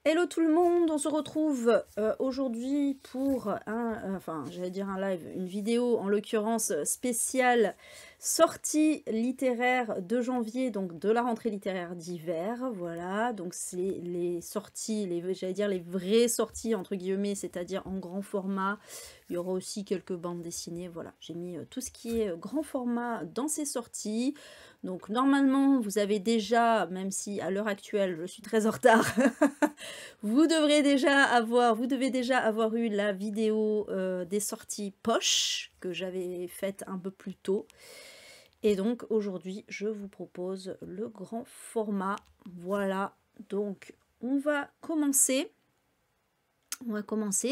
Hello tout le monde, on se retrouve aujourd'hui pour j'allais dire un live, une vidéo en l'occurrence spéciale sortie littéraire de janvier, donc de la rentrée littéraire d'hiver, voilà, donc c'est les sorties, j'allais dire les vraies sorties entre guillemets, c'est-à-dire en grand format. Il y aura aussi quelques bandes dessinées, voilà, j'ai mis tout ce qui est grand format dans ces sorties. Donc normalement vous avez déjà, même si à l'heure actuelle je suis très en retard, vous devez déjà avoir eu la vidéo des sorties poche que j'avais faite un peu plus tôt. Et donc aujourd'hui, je vous propose le grand format. Voilà, donc on va commencer.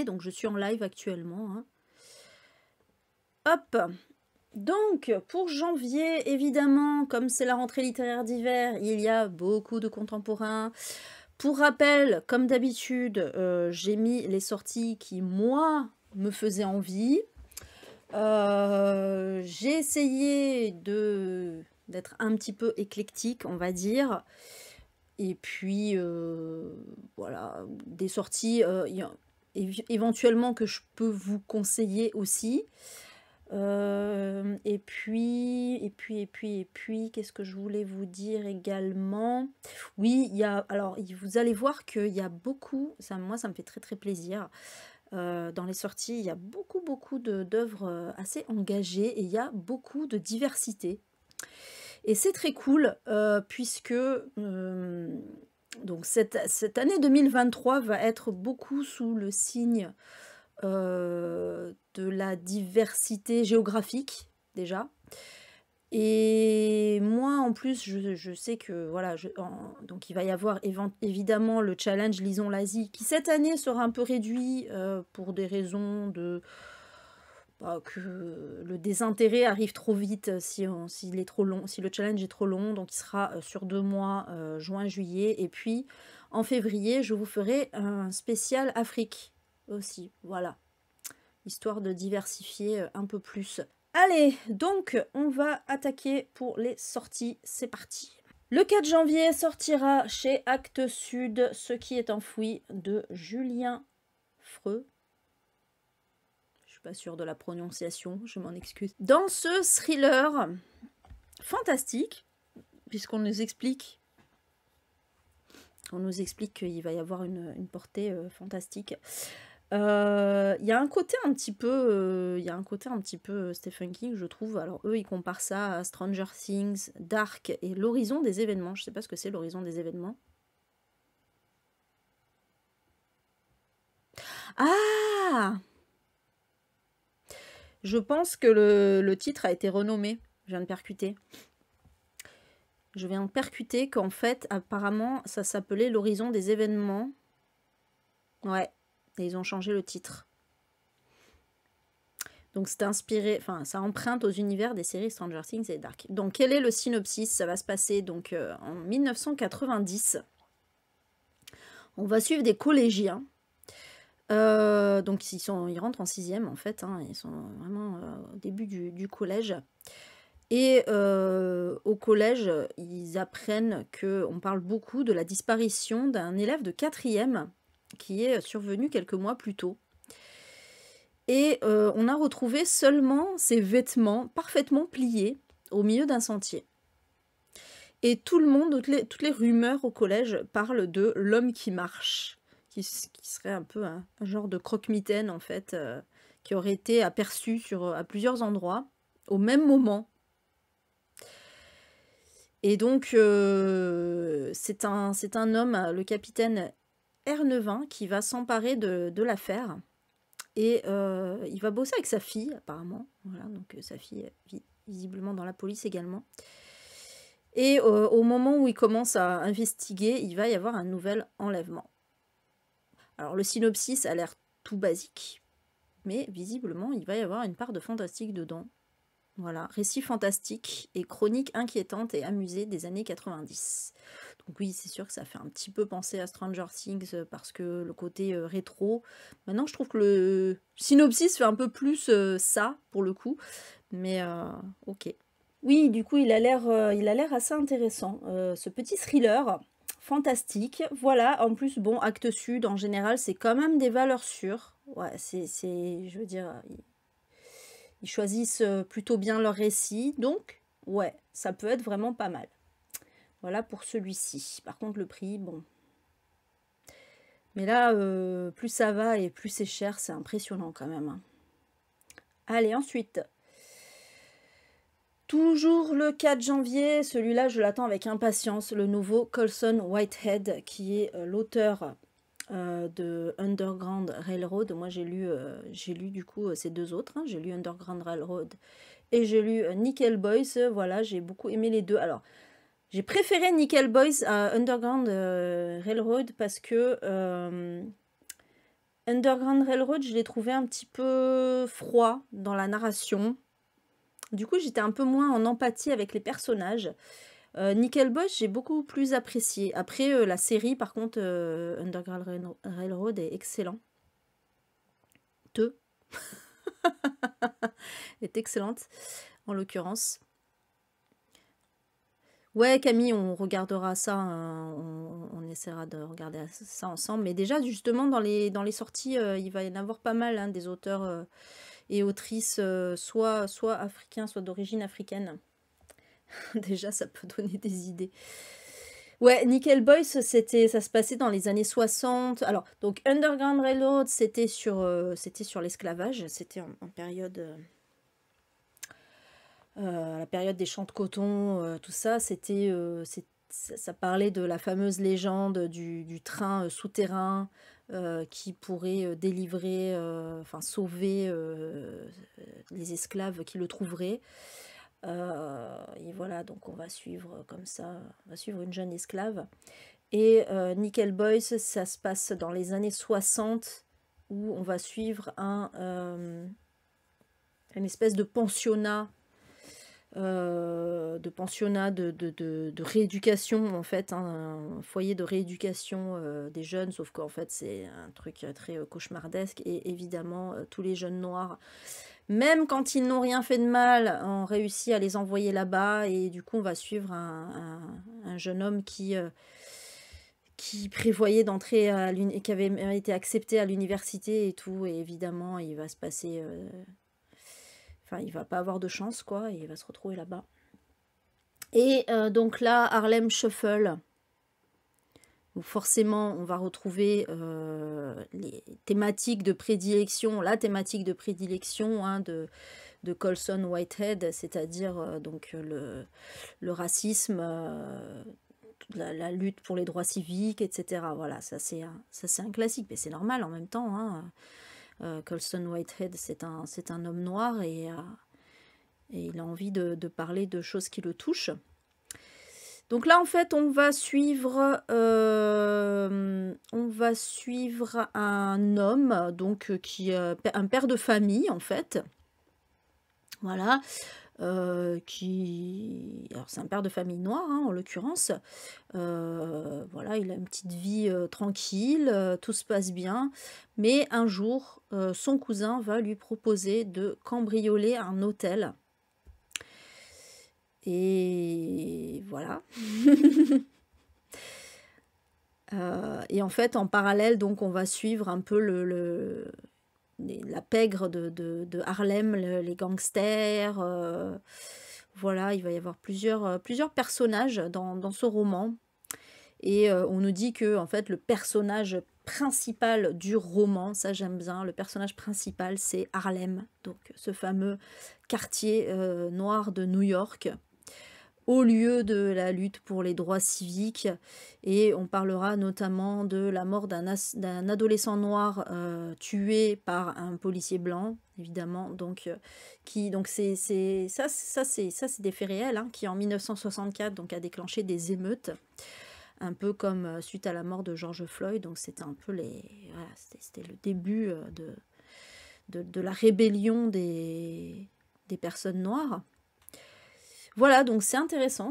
Donc je suis en live actuellement, hein. Hop. Donc, pour janvier, évidemment, comme c'est la rentrée littéraire d'hiver, il y a beaucoup de contemporains. Pour rappel, comme d'habitude, j'ai mis les sorties qui, moi, me faisaient envie. J'ai essayé d'être un petit peu éclectique, on va dire. Et puis, voilà, des sorties éventuellement que je peux vous conseiller aussi. Et puis, qu'est-ce que je voulais vous dire également? Oui, vous allez voir qu'il y a beaucoup, moi ça me fait très très plaisir. Dans les sorties, il y a beaucoup d'œuvres assez engagées et il y a beaucoup de diversité. Et c'est très cool puisque donc cette année 2023 va être beaucoup sous le signe de la diversité géographique, déjà. Et moi, en plus, je sais que, voilà, donc il va y avoir évidemment le challenge Lisons l'Asie, qui cette année sera un peu réduit pour des raisons de que le désintérêt arrive trop vite s'il est trop long, si le challenge est trop long, donc il sera sur 2 mois, juin, juillet, et puis en février, je vous ferai un spécial Afrique aussi, voilà, histoire de diversifier un peu plus. Allez, donc on va attaquer pour les sorties, c'est parti. Le 4 janvier sortira chez Actes Sud Ce qui est enfoui de Julien Freux. Je suis pas sûre de la prononciation, je m'en excuse. Dans ce thriller fantastique, puisqu'on nous explique qu'il va y avoir une portée fantastique. Il y a un côté un petit peu, Stephen King, je trouve. Alors eux, ils comparent ça à Stranger Things, Dark et l'horizon des événements. Je sais pas ce que c'est l'horizon des événements. Ah! Je pense que le titre a été renommé. Je viens de percuter. Je viens de percuter qu'en fait, apparemment, ça s'appelait l'horizon des événements. Ouais, et ils ont changé le titre. Donc c'est inspiré, enfin ça emprunte aux univers des séries Stranger Things et Dark. Donc quel est le synopsis? Ça va se passer donc en 1990. On va suivre des collégiens. Donc ils rentrent en 6e en fait, hein, ils sont vraiment au début du collège. Et au collège, ils apprennent qu'on parle beaucoup de la disparition d'un élève de 4e qui est survenu quelques mois plus tôt. Et on a retrouvé seulement ses vêtements parfaitement pliés au milieu d'un sentier. Et tout le monde, toutes les rumeurs au collège parlent de l'homme qui marche, qui serait un peu un genre de croque-mitaine en fait, qui aurait été aperçu à plusieurs endroits au même moment. Et donc c'est un homme, le capitaine Ernevin, qui va s'emparer de l'affaire. Et il va bosser avec sa fille, apparemment. Voilà, donc sa fille est visiblement dans la police également. Et au moment où il commence à investiguer, il va y avoir un nouvel enlèvement. Alors le synopsis a l'air tout basique, mais visiblement il va y avoir une part de fantastique dedans. Voilà, récit fantastique et chronique inquiétante et amusée des années 90. Donc oui, c'est sûr que ça fait un petit peu penser à Stranger Things parce que le côté rétro. Maintenant, je trouve que le synopsis fait un peu plus ça, pour le coup. Mais ok. Oui, du coup, il a l'air assez intéressant. Ce petit thriller fantastique. Voilà, en plus, bon, Actes Sud, en général, c'est quand même des valeurs sûres. Ouais, je veux dire, ils choisissent plutôt bien leur récit. Donc, ouais, ça peut être vraiment pas mal. Voilà pour celui-ci. Par contre, le prix, bon. Mais là, plus ça va et plus c'est cher, c'est impressionnant quand même, hein. Allez, ensuite. Toujours le 4 janvier, celui-là je l'attends avec impatience, le nouveau Colson Whitehead, qui est l'auteur de Underground Railroad. Moi j'ai lu du coup ces deux autres, hein. J'ai lu Underground Railroad et j'ai lu Nickel Boys. Voilà, j'ai beaucoup aimé les deux. Alors, j'ai préféré Nickel Boys à Underground Railroad parce que Underground Railroad, je l'ai trouvé un petit peu froid dans la narration. Du coup, j'étais un peu moins en empathie avec les personnages. Nickel Boys, j'ai beaucoup plus apprécié. Après, la série, par contre, Underground Railroad est excellent. est excellente, en l'occurrence. Ouais, Camille, on regardera ça, hein, on essaiera de regarder ça ensemble. Mais déjà, justement, dans les sorties, il va y en avoir pas mal, hein, des auteurs et autrices, soit africains, soit d'origine africaine. Déjà, ça peut donner des idées. Ouais, Nickel Boys, ça se passait dans les années 60. Alors, donc Underground Railroad, c'était sur l'esclavage. C'était en période... la période des champs de coton, tout ça, ça parlait de la fameuse légende du train souterrain qui pourrait délivrer, enfin sauver les esclaves qui le trouveraient. Et voilà, donc on va suivre comme ça, on va suivre une jeune esclave. Et Nickel Boys, ça se passe dans les années 60, où on va suivre une espèce de pensionnat, de rééducation, en fait, hein, un foyer de rééducation des jeunes, sauf qu'en fait c'est un truc très cauchemardesque, et évidemment tous les jeunes noirs, même quand ils n'ont rien fait de mal, ont réussi à les envoyer là-bas, et du coup on va suivre un jeune homme qui prévoyait d'entrer qui avait été accepté à l'université et tout, et évidemment il va se passer... Enfin, il va pas avoir de chance, quoi, et il va se retrouver là-bas. Et donc là, Harlem Shuffle, où forcément, on va retrouver les thématiques de prédilection, la thématique de prédilection, hein, de Colson Whitehead, c'est-à-dire donc le racisme, la lutte pour les droits civiques, etc. Voilà, ça c'est un classique, mais c'est normal en même temps, hein. Colson Whitehead, c'est un homme noir, et il a envie de parler de choses qui le touchent. Donc là, en fait, on va suivre un homme, donc qui est un père de famille, en fait. Voilà. Alors c'est un père de famille noire, hein, en l'occurrence. Voilà, il a une petite vie tranquille, tout se passe bien, mais un jour son cousin va lui proposer de cambrioler un hôtel, et voilà. Et en fait, en parallèle, donc on va suivre un peu la pègre de Harlem, les gangsters. Voilà, il va y avoir plusieurs personnages dans ce roman. Et on nous dit que en fait, le personnage principal du roman, ça j'aime bien, le personnage principal c'est Harlem, donc ce fameux quartier noir de New York, au lieu de la lutte pour les droits civiques. Et on parlera notamment de la mort d'un adolescent noir tué par un policier blanc, évidemment. Donc c'est des faits réels, hein, qui en 1964 donc a déclenché des émeutes, un peu comme suite à la mort de George Floyd. Donc c'était un peu voilà, c'était le début de la rébellion des personnes noires. Voilà, donc c'est intéressant.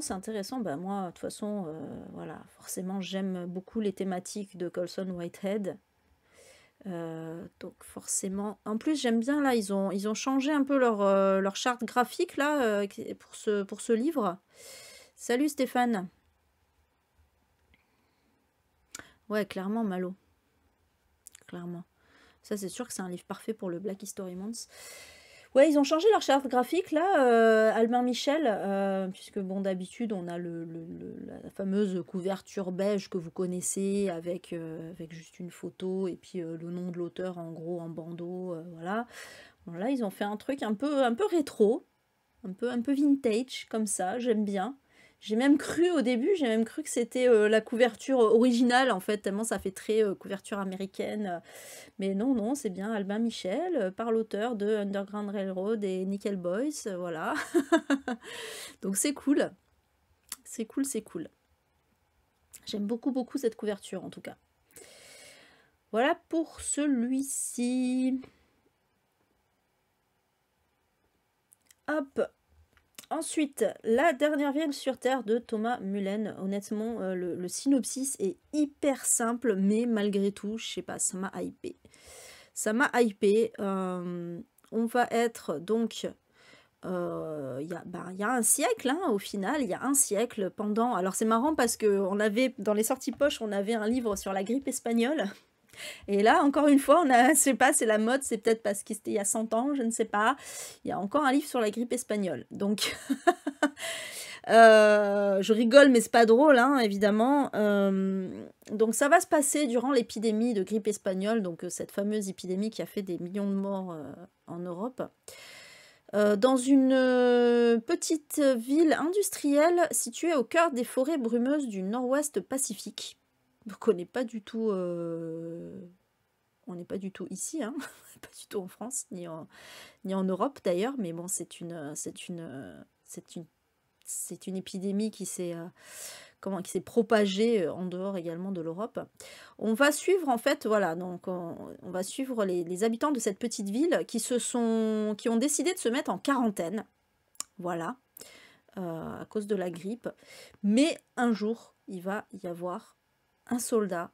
Ben moi, de toute façon, voilà, forcément, j'aime beaucoup les thématiques de Colson Whitehead. Donc forcément, en plus j'aime bien, là, ils ont changé un peu leur charte graphique, là, pour ce livre. Salut Stéphane. Ouais, clairement, Malo. Clairement. Ça, c'est sûr que c'est un livre parfait pour le Black History Month. Ouais, ils ont changé leur charte graphique, là, Albin Michel, puisque, bon, d'habitude, on a la fameuse couverture beige que vous connaissez, avec juste une photo, et puis le nom de l'auteur, en gros, en bandeau, voilà. Bon, là, ils ont fait un truc un peu rétro, un peu vintage, comme ça, j'aime bien. J'ai même cru au début, j'ai même cru que c'était la couverture originale, en fait, tellement ça fait très couverture américaine. Mais non, non, c'est bien Albin Michel, par l'auteur de Underground Railroad et Nickel Boys, voilà. Donc c'est cool. C'est cool, c'est cool. J'aime beaucoup, beaucoup cette couverture, en tout cas. Voilà pour celui-ci. Hop. Ensuite, La dernière ville sur Terre de Thomas Mullen. Honnêtement, le synopsis est hyper simple, mais malgré tout, je sais pas, ça m'a hypé. Ça m'a hypé. On va être donc... Il y a un siècle, hein, au final, il y a un siècle pendant... Alors c'est marrant parce que on avait, dans les sorties poches, on avait un livre sur la grippe espagnole. Et là, encore une fois, je sais pas, c'est la mode, c'est peut-être parce que c'était il y a 100 ans, je ne sais pas. Il y a encore un livre sur la grippe espagnole. Donc, je rigole, mais c'est pas drôle, hein, évidemment. Donc, ça va se passer durant l'épidémie de grippe espagnole, donc cette fameuse épidémie qui a fait des millions de morts en Europe. Dans une petite ville industrielle située au cœur des forêts brumeuses du nord-ouest Pacifique. Donc on n'est pas du tout, ici, hein. Pas du tout en France, ni en Europe d'ailleurs, mais bon, c'est une épidémie qui s'est propagée en dehors également de l'Europe. On va suivre en fait, voilà, donc on va suivre les habitants de cette petite ville qui ont décidé de se mettre en quarantaine, voilà, à cause de la grippe. Mais un jour, il va y avoir un soldat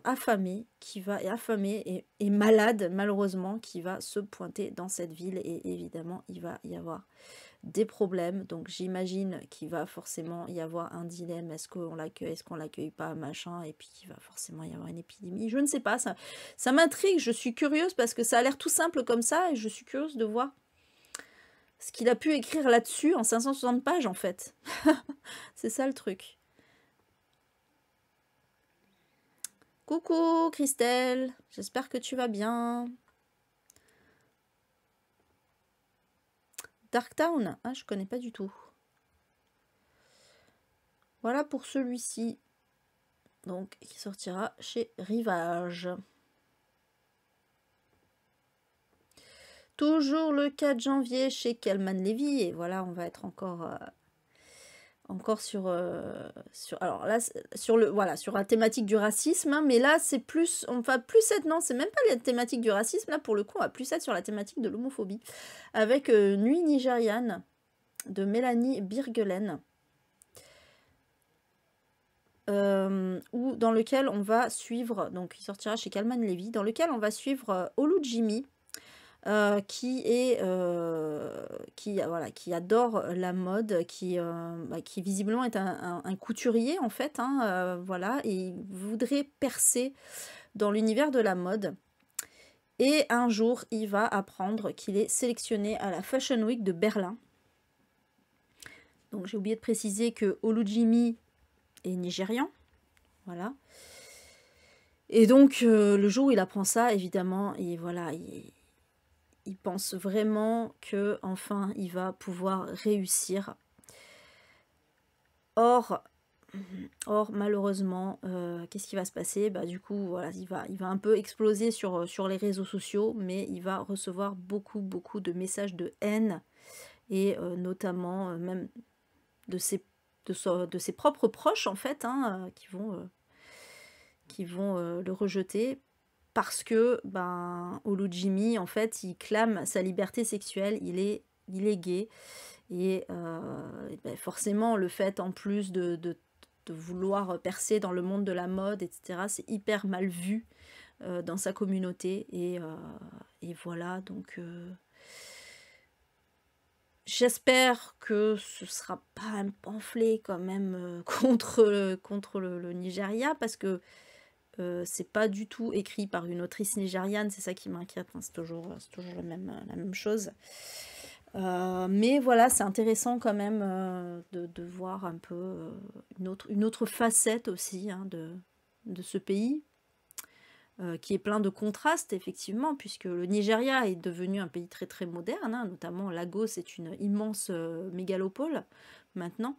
affamé et malade malheureusement qui va se pointer dans cette ville, et évidemment il va y avoir des problèmes. Donc j'imagine qu'il va forcément y avoir un dilemme, est-ce qu'on l'accueille pas, machin, et puis qu'il va forcément y avoir une épidémie. Je ne sais pas, ça m'intrigue, je suis curieuse parce que ça a l'air tout simple comme ça, et je suis curieuse de voir ce qu'il a pu écrire là-dessus en 560 pages en fait. C'est ça le truc. Coucou Christelle, j'espère que tu vas bien. Darktown, ah, je connais pas du tout. Voilà pour celui-ci, donc qui sortira chez Rivage. Toujours le 4 janvier chez Calman Levy, et voilà, on va être encore sur alors là sur la thématique du racisme, hein, mais là c'est plus, on va plus être, non, c'est même pas la thématique du racisme, là pour le coup on va plus être sur la thématique de l'homophobie, avec Nuit nigériane de Mélanie Birgelen, dans lequel on va suivre, donc il sortira chez Calman Levy, dans lequel on va suivre Olu Jimmy, qui adore la mode, qui visiblement est un couturier en fait, hein, voilà, et il voudrait percer dans l'univers de la mode. Et un jour, il va apprendre qu'il est sélectionné à la Fashion Week de Berlin. Donc j'ai oublié de préciser que Olu Jimmy est nigérian, voilà. Et donc le jour où il apprend ça, évidemment, et voilà, il pense vraiment que enfin il va pouvoir réussir. Or malheureusement, qu'est-ce qui va se passer? Bah du coup, voilà, il va un peu exploser sur les réseaux sociaux, mais il va recevoir beaucoup de messages de haine, et notamment même de ses propres proches en fait, hein, qui vont le rejeter. Parce que Olu Jimmy, en fait, il clame sa liberté sexuelle, il est gay. Et forcément, le fait en plus de vouloir percer dans le monde de la mode, etc., c'est hyper mal vu dans sa communauté. Et voilà, donc j'espère que ce sera pas un pamphlet quand même contre le Nigeria, parce que c'est pas du tout écrit par une autrice nigériane, c'est ça qui m'inquiète, hein, c'est toujours la même chose. Mais voilà, c'est intéressant quand même de voir un peu une autre facette aussi, hein, de ce pays, qui est plein de contrastes effectivement, puisque le Nigeria est devenu un pays très très moderne, hein, notamment Lagos est une immense mégalopole maintenant,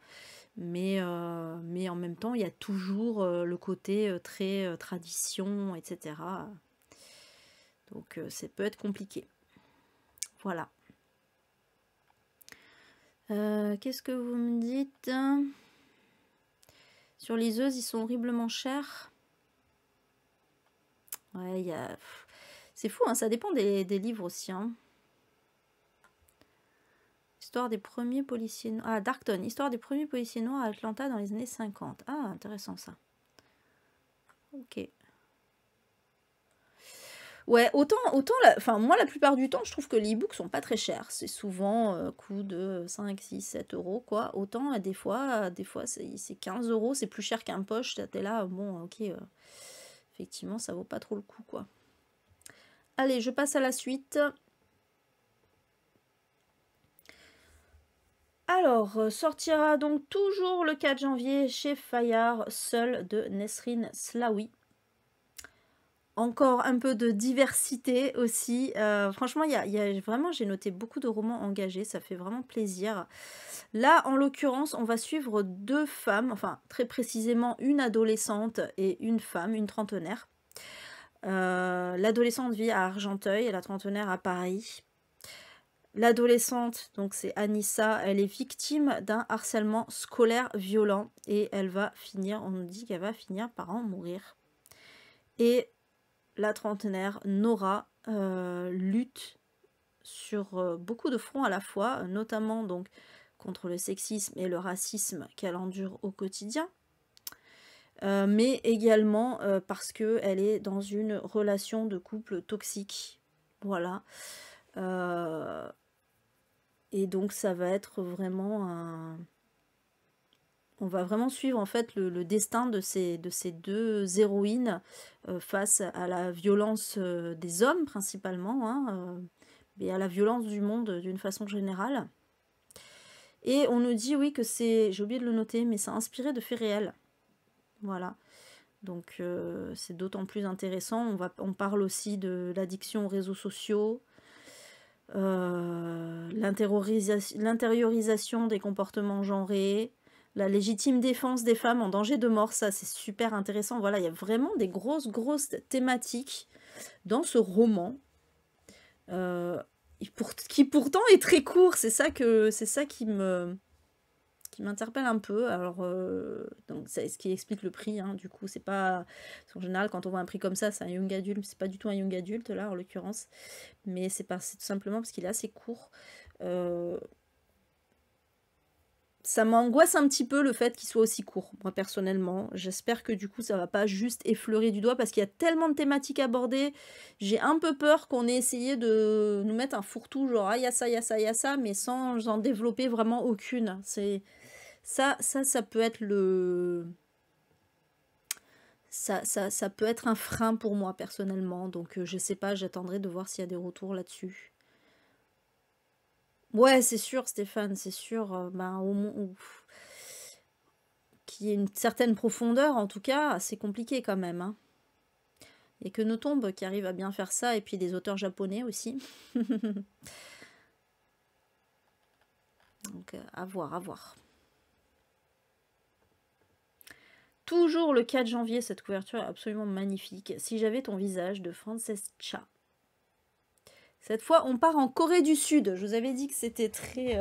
mais en même temps il y a toujours le côté très tradition, etc. Donc ça peut être compliqué. Voilà. Qu'est-ce que vous me dites? Sur les œufs, ils sont horriblement chers. Ouais, il y a... C'est fou, hein, ça dépend des livres aussi. Hein. Histoire des premiers policiers noirs... Ah, Darkton. Histoire des premiers policiers noirs à Atlanta dans les années 50. Ah, intéressant ça. Ok. Ouais, autant enfin, moi, la plupart du temps, je trouve que les e-books sont pas très chers. C'est souvent coût de 5, 6, 7 euros, quoi. Autant, des fois c'est 15 euros, c'est plus cher qu'un poche. T'es là, bon, ok, effectivement, ça vaut pas trop le coup, quoi. Allez, je passe à la suite. Alors, sortira donc toujours le 4 janvier chez Fayard, Seul de Nesrine Slaoui. Encore un peu de diversité aussi. Franchement, vraiment, j'ai noté beaucoup de romans engagés, ça fait vraiment plaisir. Là, en l'occurrence, on va suivre 2 femmes, enfin très précisément une adolescente et une femme, une trentenaire. L'adolescente vit à Argenteuil et la trentenaire à Paris. L'adolescente, donc c'est Anissa, elle est victime d'un harcèlement scolaire violent et elle va finir, on nous dit qu'elle va finir par en mourir. Et la trentenaire, Nora, lutte sur beaucoup de fronts à la fois, notamment donc contre le sexisme et le racisme qu'elle endure au quotidien, mais également parce qu'elle est dans une relation de couple toxique. Voilà. Et donc ça va être vraiment un... On va vraiment suivre en fait le destin de ces 2 héroïnes face à la violence des hommes principalement, hein, et à la violence du monde d'une façon générale. Et on nous dit, oui, que c'est, j'ai oublié de le noter, mais c'est inspiré de faits réels. Voilà. Donc c'est d'autant plus intéressant. On parle aussi de l'addiction aux réseaux sociaux, l'intériorisation des comportements genrés, la légitime défense des femmes en danger de mort, ça c'est super intéressant. Voilà, il y a vraiment des grosses thématiques dans ce roman, qui pourtant est très court. C'est ça qui m'interpelle un peu. Alors, donc c'est ce qui explique le prix, hein, du coup, c'est pas... En général, quand on voit un prix comme ça, c'est un young adulte, c'est pas du tout un young adulte, là, en l'occurrence. Mais c'est tout simplement parce qu'il est assez court. Ça m'angoisse un petit peu le fait qu'il soit aussi court, moi personnellement. J'espère que du coup ça va pas juste effleurer du doigt parce qu'il y a tellement de thématiques abordées. J'ai un peu peur qu'on ait essayé de nous mettre un fourre-tout, genre ah, y a ça, y a ça, y a ça, mais sans en développer vraiment aucune. C'est ça peut être le... Ça peut être un frein pour moi personnellement. Donc je sais pas, j'attendrai de voir s'il y a des retours là-dessus. Ouais, c'est sûr, Stéphane, c'est sûr. Ben, qu'il y ait une certaine profondeur, en tout cas, c'est compliqué quand même. Hein. Il n'y a que nos tombes qui arrivent à bien faire ça, et puis des auteurs japonais aussi. Donc, à voir, à voir. Toujours le 4 janvier, cette couverture est absolument magnifique. Si j'avais ton visage de Francesca. Cette fois, on part en Corée du Sud. Je vous avais dit que c'était très,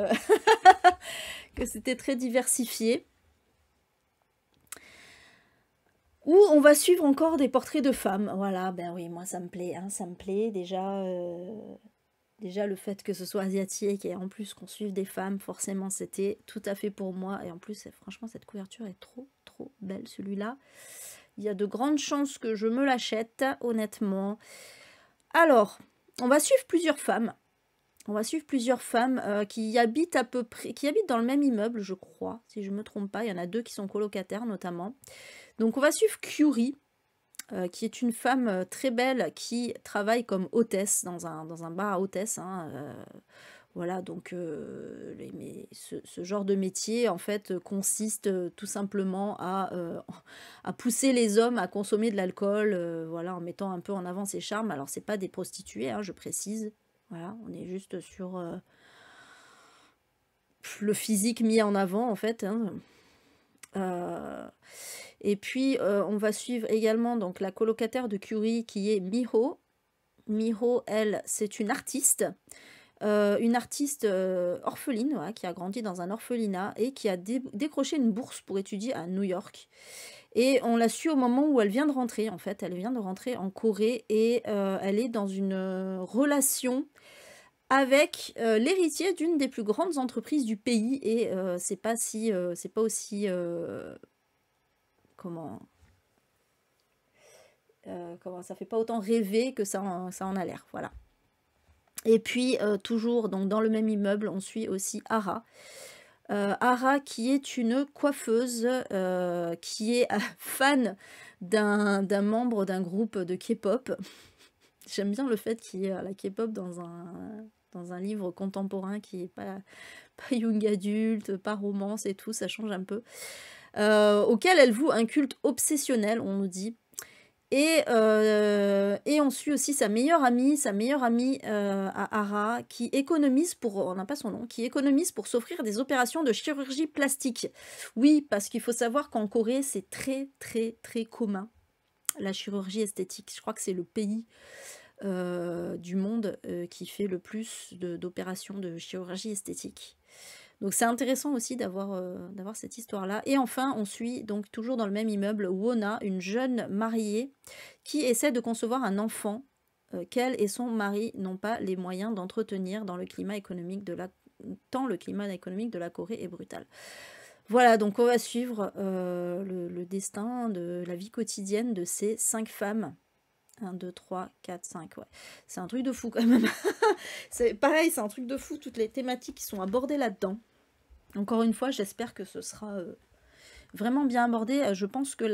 que c'était très diversifié. Où on va suivre encore des portraits de femmes. Voilà, ben oui, moi ça me plaît. Hein, ça me plaît déjà. Déjà le fait que ce soit asiatique et en plus qu'on suive des femmes, forcément c'était tout à fait pour moi. Et en plus, franchement, cette couverture est trop belle, celui-là. Il y a de grandes chances que je me l'achète, honnêtement. Alors... On va suivre plusieurs femmes. On va suivre plusieurs femmes qui habitent à peu près, qui habitent dans le même immeuble, je crois, si je ne me trompe pas. Il y en a 2 qui sont colocataires notamment. Donc on va suivre Curie. qui est une femme très belle qui travaille comme hôtesse dans un bar à hôtesse, hein, voilà, donc ce genre de métier, en fait, consiste tout simplement à pousser les hommes à consommer de l'alcool, voilà, en mettant un peu en avant ses charmes. Alors, c'est pas des prostituées, hein, je précise. Voilà, on est juste sur le physique mis en avant, en fait, hein. Et puis, on va suivre également donc la colocataire de Curie qui est Miho. Miho, elle, c'est une artiste orpheline, voilà, qui a grandi dans un orphelinat et qui a décroché une bourse pour étudier à New York. Et on l'a su au moment où elle vient de rentrer, en fait. Elle vient de rentrer en Corée et elle est dans une relation avec l'héritier d'une des plus grandes entreprises du pays. Et c'est pas aussi comment ça fait pas autant rêver que ça en a l'air, voilà. Et puis toujours donc dans le même immeuble, on suit aussi Ara. Ara qui est une coiffeuse qui est fan d'un membre d'un groupe de K-pop. J'aime bien le fait qu'il y ait la K-pop dans un livre contemporain qui est pas young adulte, pas romance et tout, ça change un peu. Auquel elle voue un culte obsessionnel, on nous dit. Et on suit aussi sa meilleure amie à Ara, qui économise pour, on n'a pas son nom, qui économise pour s'offrir des opérations de chirurgie plastique. Oui, parce qu'il faut savoir qu'en Corée, c'est très très très commun, la chirurgie esthétique. Je crois que c'est le pays du monde qui fait le plus d'opérations de chirurgie esthétique. Donc c'est intéressant aussi d'avoir cette histoire-là. Et enfin, on suit donc toujours dans le même immeuble Wona, une jeune mariée qui essaie de concevoir un enfant qu'elle et son mari n'ont pas les moyens d'entretenir dans le climat économique tant le climat économique de la Corée est brutal. Voilà, donc on va suivre le destin de la vie quotidienne de ces 5 femmes. 1, 2, 3, 4, 5, ouais. C'est un truc de fou quand même. C'est pareil, c'est un truc de fou, toutes les thématiques qui sont abordées là-dedans. Encore une fois, j'espère que ce sera vraiment bien abordé. Je pense que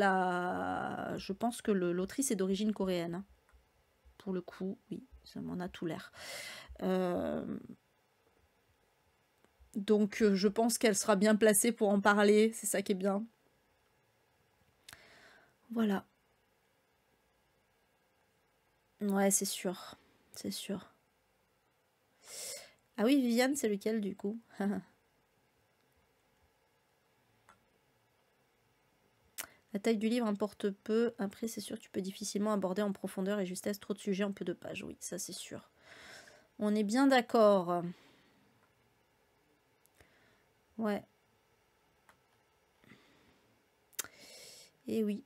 l'autrice est d'origine coréenne, hein. Pour le coup, oui, ça m'en a tout l'air. Donc, je pense qu'elle sera bien placée pour en parler. C'est ça qui est bien. Voilà. Ouais, c'est sûr. C'est sûr. Ah oui, Viviane, c'est lequel du coup? La taille du livre importe peu. Après, c'est sûr que tu peux difficilement aborder en profondeur et justesse trop de sujets en peu de pages. Oui, ça c'est sûr. On est bien d'accord. Ouais. Et oui.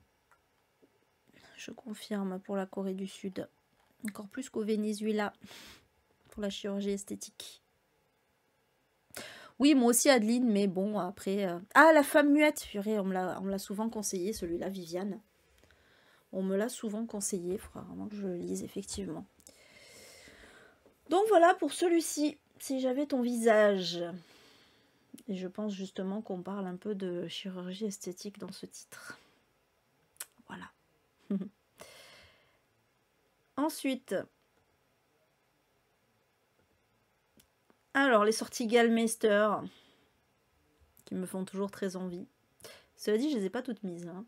Je confirme pour la Corée du Sud. Encore plus qu'au Venezuela. Pour la chirurgie esthétique. Oui, moi aussi Adeline, mais bon, après... Ah, la femme muette, purée, on me l'a souvent conseillé, celui-là, Viviane. On me l'a souvent conseillé, il faudra vraiment que je le lise, effectivement. Donc voilà pour celui-ci, si j'avais ton visage. Et je pense justement qu'on parle un peu de chirurgie esthétique dans ce titre. Voilà. Ensuite... Alors, les sorties Gallmeister, qui me font toujours très envie. Cela dit, je ne les ai pas toutes mises, hein.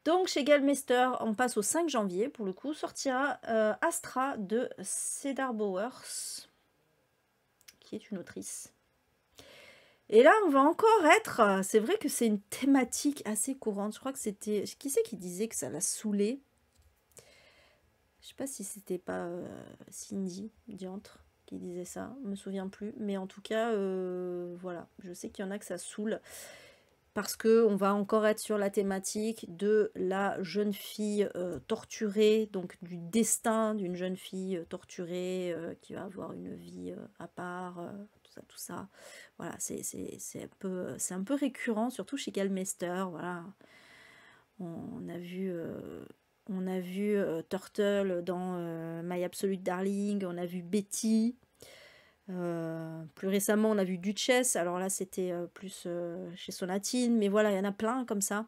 Donc, chez Gallmeister, on passe au 5 janvier, pour le coup, sortira Astra de Cedar Bowers, qui est une autrice. Et là, on va encore être... C'est vrai que c'est une thématique assez courante. Je crois que c'était... Qui c'est qui disait que ça l'a saoulé? Je sais pas si c'était pas Cindy Diantre qui disait ça, je me souviens plus. Mais en tout cas, voilà, je sais qu'il y en a que ça saoule. Parce qu'on va encore être sur la thématique de la jeune fille torturée, donc du destin d'une jeune fille torturée qui va avoir une vie à part, tout ça. Voilà, c'est un peu récurrent, surtout chez Gallmeister. Voilà. On a vu Turtle dans My Absolute Darling, on a vu Betty. Plus récemment, on a vu Duchess. Alors là, c'était plus chez Sonatine. Mais voilà, il y en a plein comme ça.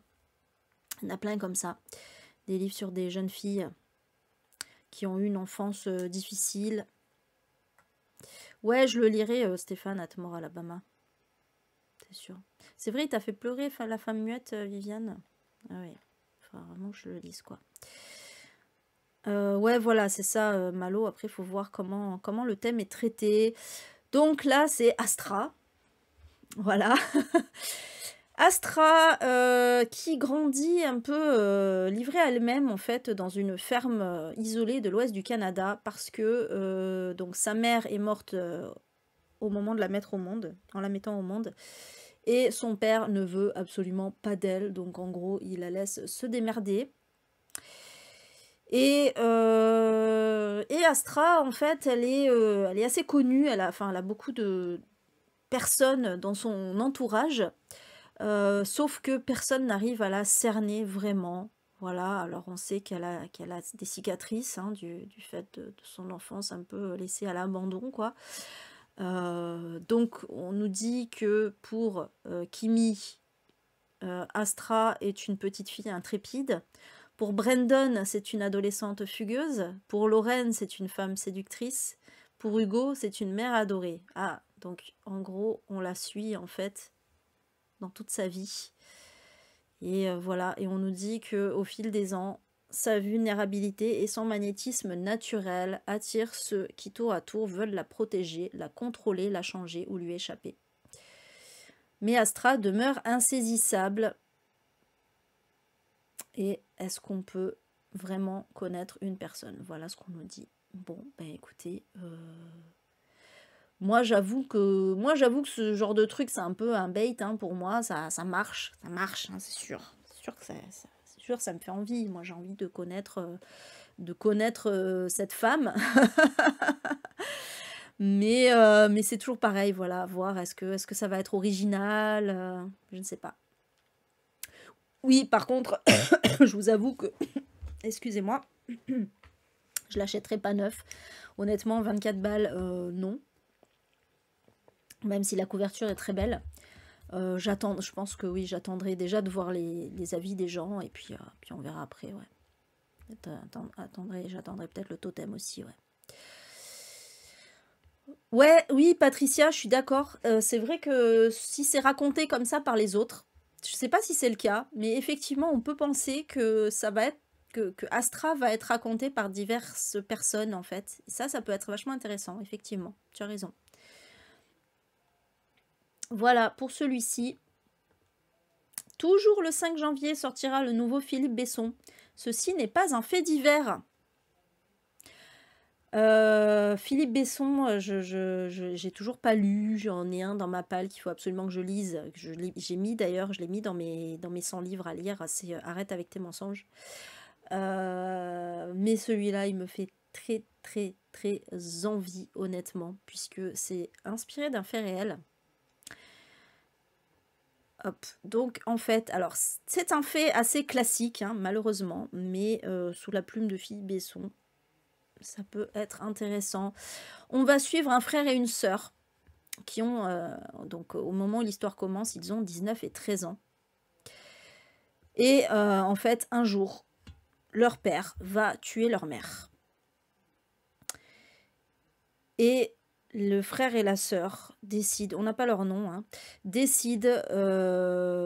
Il y en a plein comme ça. des livres sur des jeunes filles qui ont eu une enfance difficile. Ouais, je le lirai, Stéphane, à Mort, Alabama. C'est sûr. C'est vrai, il t'a fait pleurer la femme muette, Viviane. Ah oui, il faut vraiment que je le lise, quoi. Ouais, voilà, c'est ça, Malo. Après, il faut voir comment le thème est traité. Donc là, c'est Astra. Voilà. Astra, qui grandit un peu livrée à elle-même, en fait, dans une ferme isolée de l'ouest du Canada, parce que donc sa mère est morte au moment de la mettre au monde, en la mettant au monde, et son père ne veut absolument pas d'elle, donc en gros, il la laisse se démerder. Et Astra, en fait, elle est assez connue, elle a beaucoup de personnes dans son entourage, sauf que personne n'arrive à la cerner vraiment. Voilà, alors on sait qu'elle a des cicatrices, hein, du fait de son enfance un peu laissée à l'abandon, quoi. Donc on nous dit que pour Kimi, Astra est une petite fille intrépide. Pour Brandon, c'est une adolescente fugueuse. Pour Lorraine, c'est une femme séductrice. Pour Hugo, c'est une mère adorée. Ah, donc en gros, on la suit en fait dans toute sa vie. Et voilà, et on nous dit que au fil des ans, sa vulnérabilité et son magnétisme naturel attirent ceux qui tour à tour veulent la protéger, la contrôler, la changer ou lui échapper. Mais Astra demeure insaisissable. Et est-ce qu'on peut vraiment connaître une personne? Voilà ce qu'on nous dit. Bon, ben écoutez, moi j'avoue que ce genre de truc c'est un peu un bait, hein, pour moi, ça marche, hein, c'est sûr. C'est sûr que c'est sûr, ça me fait envie. Moi j'ai envie de connaître cette femme. Mais c'est toujours pareil, voilà, voir est-ce que ça va être original, je ne sais pas. Oui, par contre, je vous avoue que, excusez-moi, je l'achèterai pas neuf. Honnêtement, 24 balles, non. Même si la couverture est très belle. Je pense que oui, j'attendrai déjà de voir les avis des gens, et puis on verra après, ouais. J'attendrai peut-être le totem aussi, ouais. Ouais, oui, Patricia, je suis d'accord. C'est vrai que si c'est raconté comme ça par les autres, je sais pas si c'est le cas, mais effectivement, on peut penser que ça va être que Astra va être raconté par diverses personnes, en fait. Et ça peut être vachement intéressant, effectivement. Tu as raison. Voilà, pour celui-ci. Toujours le 5 janvier sortira le nouveau Philippe Besson. Ceci n'est pas un fait divers. Philippe Besson, j'ai toujours pas lu. J'en ai un dans ma palle qu'il faut absolument que je lise. Je l'ai mis dans mes 100 livres à lire. C'est Arrête avec tes mensonges. Mais celui-là, il me fait très très très envie, honnêtement, puisque c'est inspiré d'un fait réel. Hop. Donc en fait, alors c'est un fait assez classique, hein, malheureusement, mais sous la plume de Philippe Besson, ça peut être intéressant. On va suivre un frère et une sœur qui ont, donc au moment où l'histoire commence, ils ont 19 et 13 ans. Et en fait, un jour, leur père va tuer leur mère. Et le frère et la sœur décident, on n'a pas leur nom, hein, décident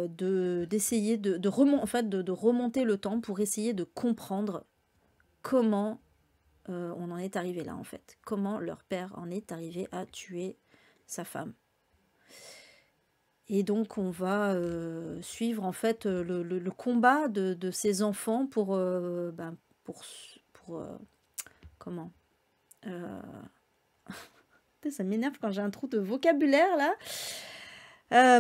d'essayer de remonter le temps pour essayer de comprendre comment on en est arrivé là, en fait. Comment leur père en est arrivé à tuer sa femme. Et donc on va suivre en fait le combat de ces enfants pour comment ça m'énerve quand j'ai un trou de vocabulaire là.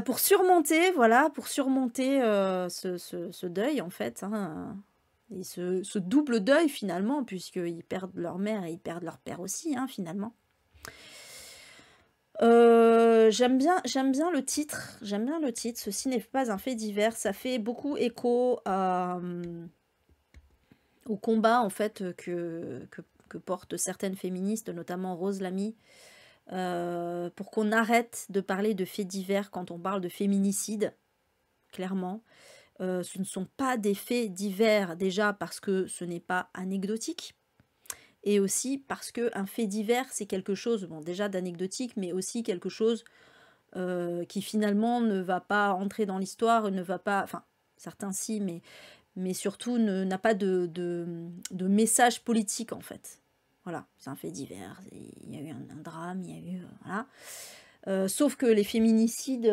Pour surmonter, voilà, ce deuil en fait, hein, et ce double deuil finalement, puisqu'ils perdent leur mère et ils perdent leur père aussi, hein, finalement. J'aime bien le titre, Ceci n'est pas un fait divers. Ça fait beaucoup écho au combat en fait que portent certaines féministes, notamment Rose Lamy, pour qu'on arrête de parler de faits divers quand on parle de féminicide, clairement. Ce ne sont pas des faits divers, déjà parce que ce n'est pas anecdotique, et aussi parce qu'un fait divers, c'est quelque chose, bon, déjà d'anecdotique, mais aussi quelque chose qui finalement ne va pas entrer dans l'histoire, ne va pas, enfin, certains si, mais surtout n'a pas de message politique en fait. Voilà, c'est un fait divers, il y a eu un drame, il y a eu... voilà. Sauf que les féminicides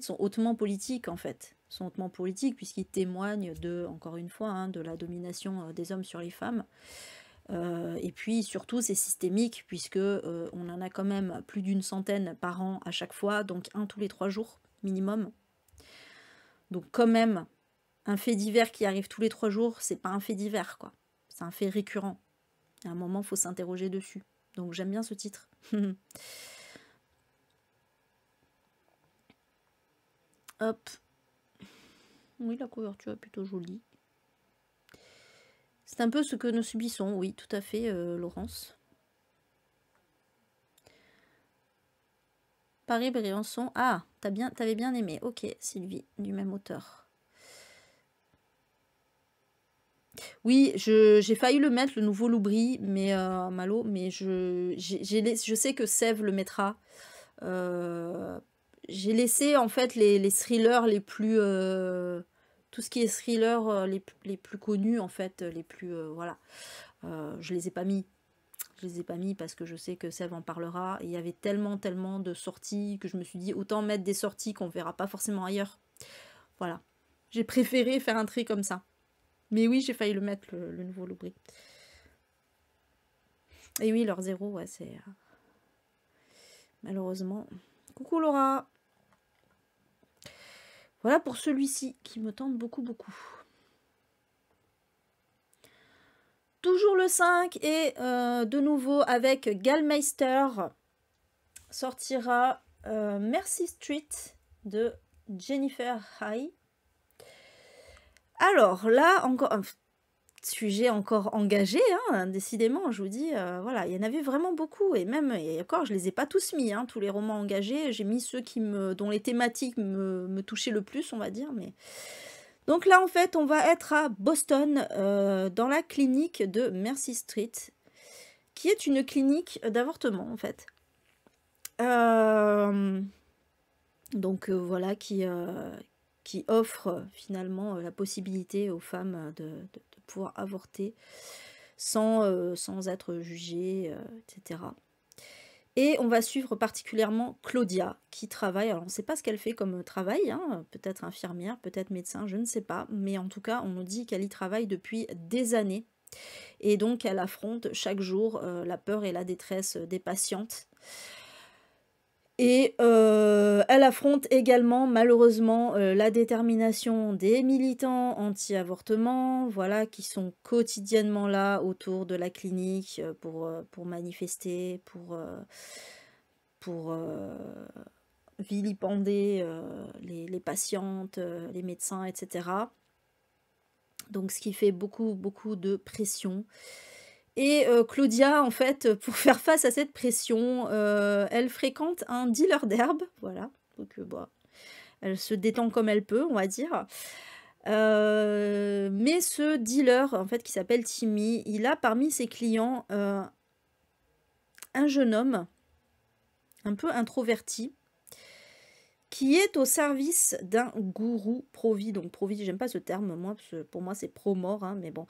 sont hautement politiques en fait. Sont hautement politiques puisqu'ils témoignent de, encore une fois, hein, de la domination des hommes sur les femmes. Et puis surtout c'est systémique puisque on en a quand même plus d'une centaine par an à chaque fois, donc un tous les 3 jours minimum. Donc quand même, un fait divers qui arrive tous les 3 jours, c'est pas un fait divers quoi. C'est un fait récurrent. À un moment, il faut s'interroger dessus. Donc j'aime bien ce titre. Hop. Oui, la couverture est plutôt jolie. C'est un peu ce que nous subissons, oui, tout à fait, Laurence. Paris-Briançon. Ah, t'avais bien aimé. Ok, Sylvie, du même auteur. Oui, j'ai failli le mettre, le nouveau Loubry, mais Malo, mais je sais que Sèvres le mettra. J'ai laissé en fait les thrillers les plus... tout ce qui est thrillers les plus connus, en fait, les plus... voilà. Je les ai pas mis. Je les ai pas mis parce que je sais que Sèvres en parlera. Et il y avait tellement de sorties que je me suis dit autant mettre des sorties qu'on verra pas forcément ailleurs. Voilà. J'ai préféré faire un tri comme ça. Mais oui, j'ai failli le mettre, le nouveau Loubry. Et oui, leur 0, ouais, c'est... malheureusement. Coucou Laura. Voilà pour celui-ci qui me tente beaucoup. Toujours le 5 et de nouveau avec Gallmeister sortira Mercy Street de Jennifer High. Alors là, encore un sujet encore engagé, hein, décidément, je vous dis, voilà, il y en avait vraiment beaucoup, et même, et encore, je les ai pas tous mis, hein, tous les romans engagés, j'ai mis ceux dont les thématiques me touchaient le plus, on va dire, mais... Donc là, en fait, on va être à Boston, dans la clinique de Mercy Street, qui est une clinique d'avortement, en fait. Donc voilà, qui offre finalement la possibilité aux femmes de pouvoir avorter sans être jugées, etc. Et on va suivre particulièrement Claudia, qui travaille, alors on ne sait pas ce qu'elle fait comme travail, hein, peut-être infirmière, peut-être médecin, je ne sais pas, mais en tout cas on nous dit qu'elle y travaille depuis des années, et donc elle affronte chaque jour la peur et la détresse des patientes. Et elle affronte également malheureusement la détermination des militants anti-avortement, voilà, qui sont quotidiennement là autour de la clinique pour manifester, pour vilipender les patientes, les médecins, etc. Donc ce qui fait beaucoup de pression. Et Claudia, en fait, pour faire face à cette pression, elle fréquente un dealer d'herbe, voilà. Donc, bon, elle se détend comme elle peut, on va dire. Mais ce dealer, en fait, qui s'appelle Timmy, il a parmi ses clients un jeune homme, un peu introverti, qui est au service d'un gourou pro-vie. Donc pro-vie, j'aime pas ce terme, moi, parce que pour moi c'est pro-mort, hein, mais bon.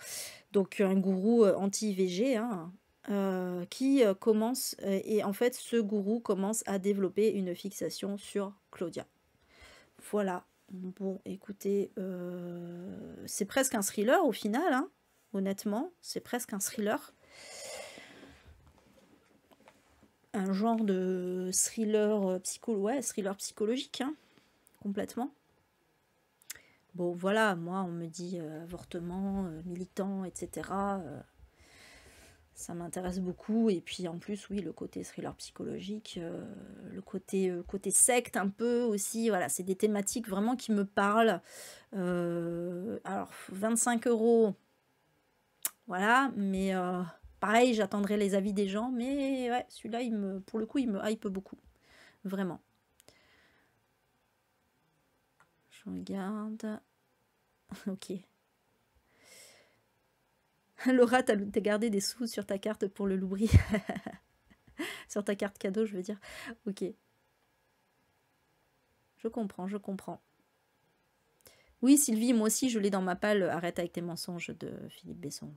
Donc un gourou anti-IVG, hein, qui commence, et en fait ce gourou commence à développer une fixation sur Claudia. Voilà, bon écoutez, c'est presque un thriller au final, hein, honnêtement, c'est presque un thriller. Un genre de thriller, thriller psychologique, hein, complètement. Bon voilà, moi on me dit avortement, militant, etc. Ça m'intéresse beaucoup, et puis en plus oui, le côté thriller psychologique, le côté secte un peu aussi, voilà, c'est des thématiques vraiment qui me parlent. Alors 25 €, voilà, mais pareil, j'attendrai les avis des gens, mais ouais, celui-là, pour le coup, il me hype beaucoup, vraiment. Je regarde. Ok. Laura, t'as gardé des sous sur ta carte pour le loubri. Sur ta carte cadeau, je veux dire. Ok. Je comprends, je comprends. Oui, Sylvie, moi aussi, je l'ai dans ma palle. Arrête avec tes mensonges de Philippe Besson.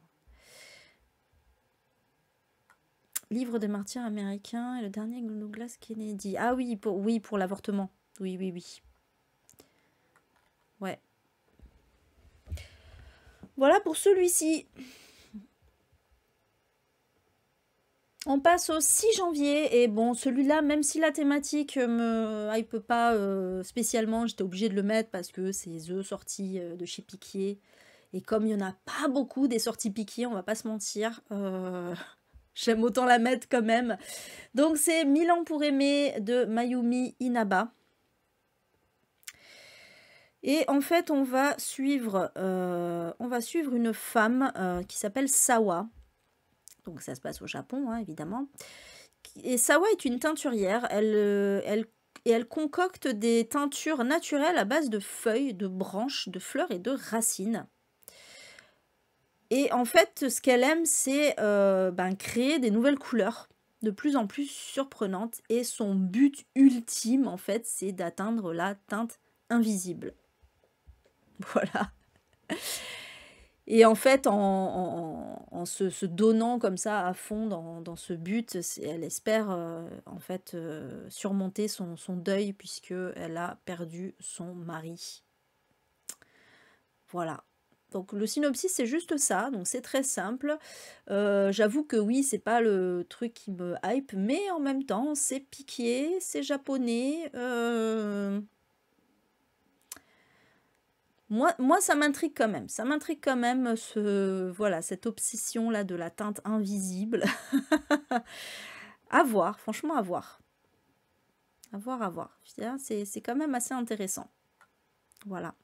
Livre de martyrs américain et le dernier Douglas Kennedy. Ah oui, pour l'avortement. Oui, oui, oui. Ouais. Voilà pour celui-ci. On passe au 6 janvier. Et bon, celui-là, même si la thématique me hype pas spécialement, j'étais obligée de le mettre parce que c'est The sortie de chez Piquier. Et comme il n'y en a pas beaucoup des sorties Piquier, on va pas se mentir, j'aime autant la mettre quand même. Donc c'est 1000 ans pour aimer de Mayumi Inaba. Et en fait, on va suivre une femme qui s'appelle Sawa. Donc ça se passe au Japon, hein, évidemment. Et Sawa est une teinturière. Elle concocte des teintures naturelles à base de feuilles, de branches, de fleurs et de racines. Et en fait, ce qu'elle aime, c'est créer des nouvelles couleurs de plus en plus surprenantes. Et son but ultime, en fait, c'est d'atteindre la teinte invisible. Voilà. Et en fait, en se donnant comme ça à fond dans ce but, elle espère en fait surmonter son deuil puisqu'elle a perdu son mari. Voilà. Donc le synopsis c'est juste ça, donc c'est très simple. J'avoue que oui, c'est pas le truc qui me hype, mais en même temps c'est piqué, c'est japonais. Moi, ça m'intrigue quand même. Ça m'intrigue quand même voilà, cette obsession-là de la teinte invisible. À voir, franchement, à voir. À voir, à voir. C'est quand même assez intéressant. Voilà,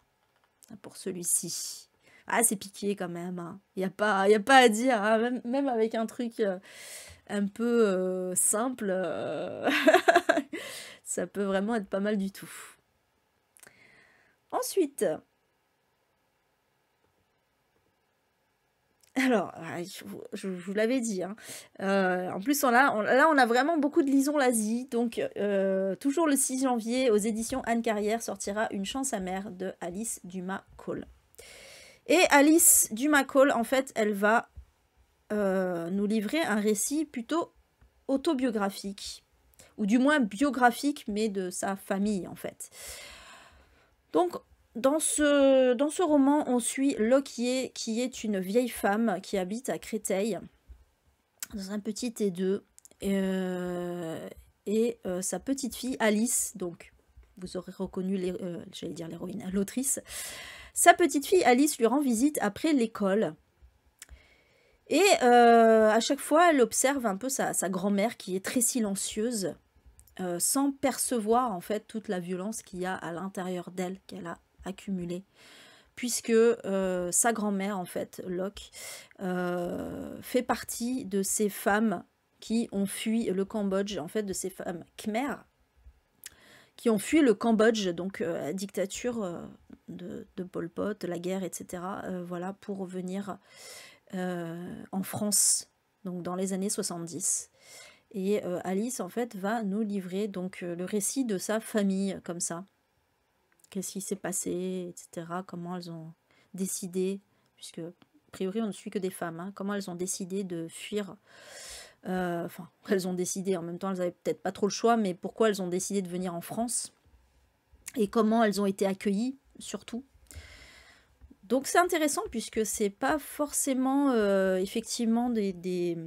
pour celui-ci. Ah, c'est piqué quand même. Hein. Y a pas à dire. Hein. Même avec un truc un peu simple, ça peut vraiment être pas mal du tout. Ensuite... Alors, je vous l'avais dit. Hein. En plus, là, on a vraiment beaucoup de Lison Lazie. Donc, toujours le 6 janvier, aux éditions Anne Carrière, sortira Une chance amère de Alice Dumas-Cole. Et Alice Dumas-Cole, en fait, elle va nous livrer un récit plutôt autobiographique. Ou du moins biographique, mais de sa famille, en fait. Donc, dans ce roman, on suit Loquier, qui est une vieille femme qui habite à Créteil, dans un petit T2, et sa petite fille Alice, donc vous aurez reconnu, j'allais dire l'héroïne, l'autrice. Sa petite fille Alice lui rend visite après l'école. Et à chaque fois, elle observe un peu sa grand-mère qui est très silencieuse, sans percevoir en fait toute la violence qu'il y a à l'intérieur d'elle, qu'elle a accumulée, puisque sa grand-mère en fait, Locke, fait partie de ces femmes qui ont fui le Cambodge, en fait de ces femmes Khmer, qui ont fui le Cambodge, donc la dictature de Pol Pot, la guerre, etc., voilà, pour venir en France, donc dans les années 70. Et Alice, en fait, va nous livrer donc le récit de sa famille, comme ça. Qu'est-ce qui s'est passé, etc. Comment elles ont décidé, puisque, a priori, on ne suit que des femmes, hein, comment elles ont décidé de fuir. Enfin, elles ont décidé, en même temps, elles n'avaient peut-être pas trop le choix, mais pourquoi elles ont décidé de venir en France. Et comment elles ont été accueillies, surtout. Donc c'est intéressant, puisque c'est pas forcément, effectivement, des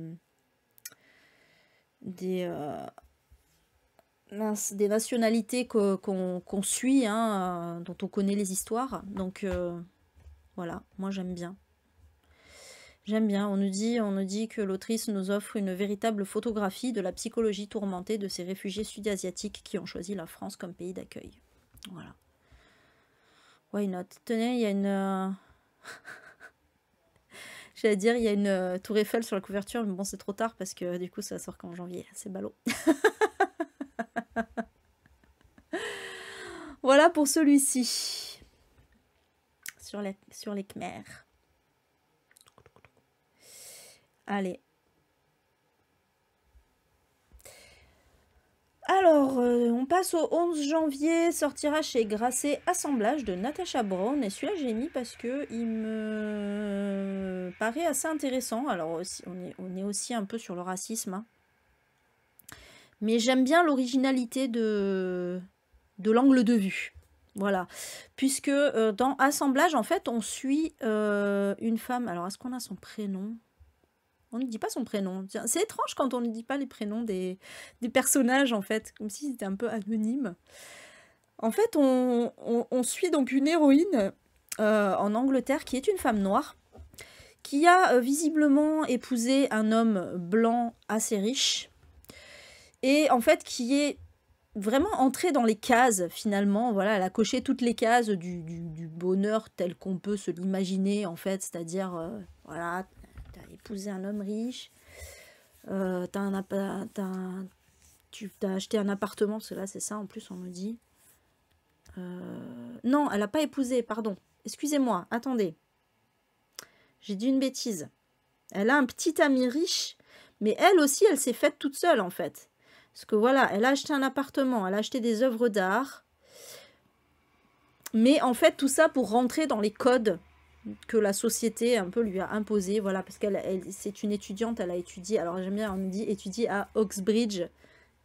nationalités qu'on suit, hein, dont on connaît les histoires. Donc voilà, moi j'aime bien. J'aime bien. On nous dit que l'autrice nous offre une véritable photographie de la psychologie tourmentée de ces réfugiés sud-asiatiques qui ont choisi la France comme pays d'accueil. Voilà. Why not? Tenez, il y a une... J'allais dire, il y a une tour Eiffel sur la couverture, mais bon, c'est trop tard parce que du coup, ça sort qu'en janvier. C'est ballot. Voilà pour celui-ci. sur les Khmers. Allez. Alors, on passe au 11 janvier, sortira chez Grasset Assemblage de Natasha Brown. Et celui-là, j'ai mis parce que il me paraît assez intéressant. Alors, aussi, on est aussi un peu sur le racisme. Hein. Mais j'aime bien l'originalité de l'angle de vue. Voilà. Puisque dans Assemblage, en fait, on suit une femme. Alors, est-ce qu'on a son prénom ? On ne dit pas son prénom. C'est étrange quand on ne dit pas les prénoms des personnages, en fait. Comme si c'était un peu anonyme. En fait, on suit donc une héroïne en Angleterre qui est une femme noire qui a visiblement épousé un homme blanc assez riche et en fait qui est vraiment entrée dans les cases finalement. Voilà, elle a coché toutes les cases du bonheur tel qu'on peut se l'imaginer en fait, c'est-à-dire voilà, t'as épousé un homme riche, tu t'as acheté un appartement, parce que là c'est ça en plus on me dit. Non, elle n'a pas épousé, pardon. Excusez-moi, attendez. J'ai dit une bêtise. Elle a un petit ami riche, mais elle aussi, elle s'est faite toute seule, en fait. Parce que voilà, elle a acheté un appartement, elle a acheté des œuvres d'art. Mais en fait, tout ça pour rentrer dans les codes que la société un peu lui a imposés. Voilà, parce c'est une étudiante, elle a étudié, alors j'aime bien, on me dit étudier à Oxbridge,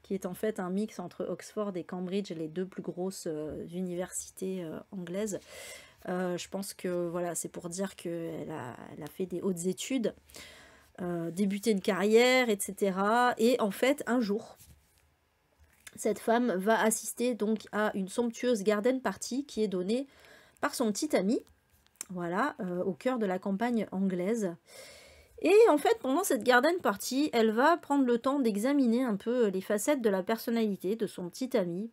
qui est en fait un mix entre Oxford et Cambridge, les deux plus grosses universités anglaises. Je pense que voilà, c'est pour dire qu'elle a fait des hautes études, débuté une carrière, etc. Et en fait, un jour, cette femme va assister donc à une somptueuse garden party qui est donnée par son petit ami, voilà, au cœur de la campagne anglaise. Et en fait, pendant cette garden party, elle va prendre le temps d'examiner un peu les facettes de la personnalité de son petit ami.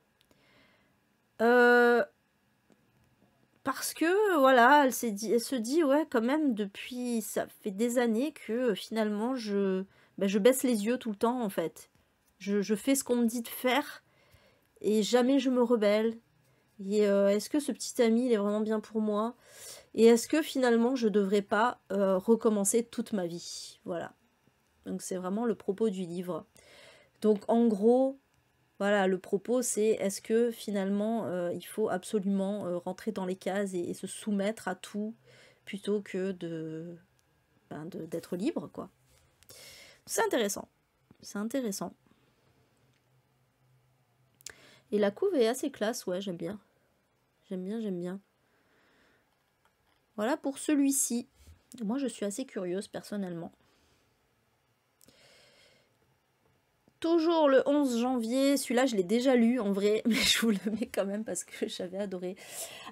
Parce que, voilà, elle se dit, ouais, quand même, depuis, ça fait des années que finalement, je baisse les yeux tout le temps, en fait. Je fais ce qu'on me dit de faire et jamais je me rebelle. Et est-ce que ce petit ami, il est vraiment bien pour moi ? Et est-ce que finalement, je ne devrais pas recommencer toute ma vie ? Voilà. Donc, c'est vraiment le propos du livre. Donc, en gros, voilà, le propos, c'est est-ce que finalement, il faut absolument rentrer dans les cases et se soumettre à tout plutôt que d'être libre, quoi. C'est intéressant. C'est intéressant. Et la couve est assez classe, ouais, j'aime bien. J'aime bien, j'aime bien. Voilà pour celui-ci. Moi, je suis assez curieuse, personnellement. Toujours le 11 janvier, celui-là je l'ai déjà lu en vrai, mais je vous le mets quand même parce que j'avais adoré.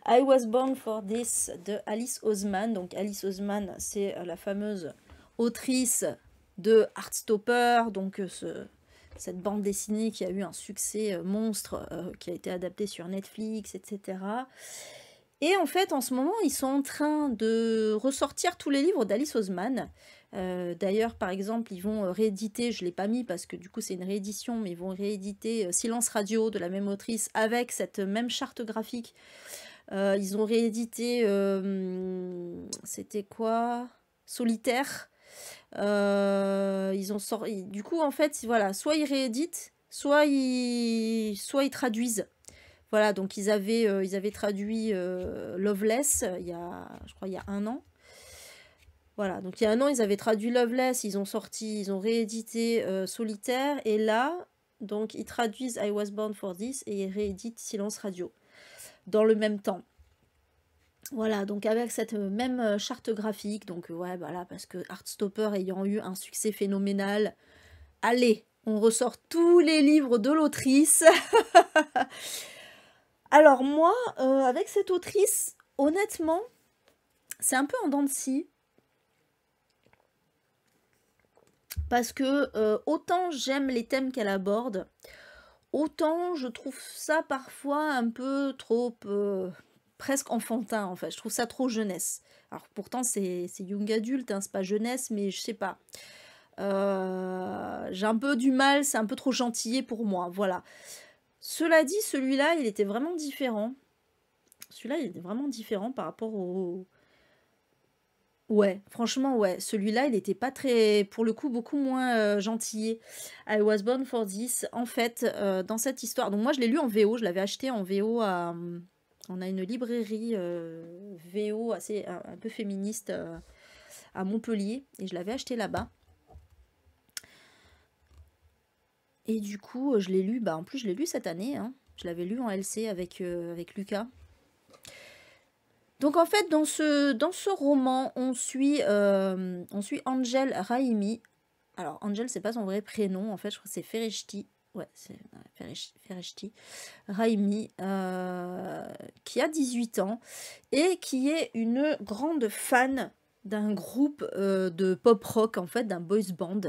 I Was Born for This de Alice Oseman. Donc Alice Oseman, c'est la fameuse autrice de Heartstopper, donc cette bande dessinée qui a eu un succès monstre, qui a été adaptée sur Netflix, etc. Et en fait, en ce moment, ils sont en train de ressortir tous les livres d'Alice Oseman. D'ailleurs, par exemple, ils vont rééditer, je ne l'ai pas mis parce que du coup c'est une réédition, mais ils vont rééditer Silence Radio de la même autrice avec cette même charte graphique. Ils ont réédité, c'était quoi ? Solitaire. Ils ont sorti. Du coup, en fait, voilà, soit ils rééditent, soit ils traduisent. Voilà, donc ils avaient traduit Loveless je crois, il y a 1 an. Voilà, donc il y a 1 an, ils avaient traduit Loveless, ils ont réédité Solitaire, et là, donc ils traduisent I Was Born for This et ils rééditent Silence Radio dans le même temps. Voilà, donc avec cette même charte graphique, donc ouais, voilà, parce que Heartstopper ayant eu un succès phénoménal, allez, on ressort tous les livres de l'autrice. Alors moi, avec cette autrice, honnêtement, c'est un peu en dents de scie. Parce que autant j'aime les thèmes qu'elle aborde, autant je trouve ça parfois un peu trop presque enfantin en fait. Je trouve ça trop jeunesse. Alors pourtant c'est young adulte, hein, c'est pas jeunesse, mais je sais pas. J'ai un peu du mal, c'est un peu trop gentillé pour moi, voilà. Cela dit, celui-là, il était vraiment différent. Celui-là, il est vraiment différent par rapport au... Ouais, franchement, ouais. Celui-là, il était pas très... Pour le coup, beaucoup moins gentil. I Was Born for This. En fait, dans cette histoire... Donc moi, je l'ai lu en VO. Je l'avais acheté en VO à... On a une librairie VO assez un peu féministe à Montpellier. Et je l'avais acheté là-bas. Et du coup, je l'ai lu... Bah, en plus, je l'ai lu cette année. Hein. Je l'avais lu en LC avec Lucas. Donc en fait, dans ce roman, on suit Angel Raimi. Alors, Angel, c'est pas son vrai prénom, en fait, je crois que c'est Fereshti. Ouais, c'est Fereshti. Raimi, qui a 18 ans et qui est une grande fan d'un groupe de pop rock, en fait, d'un boys band,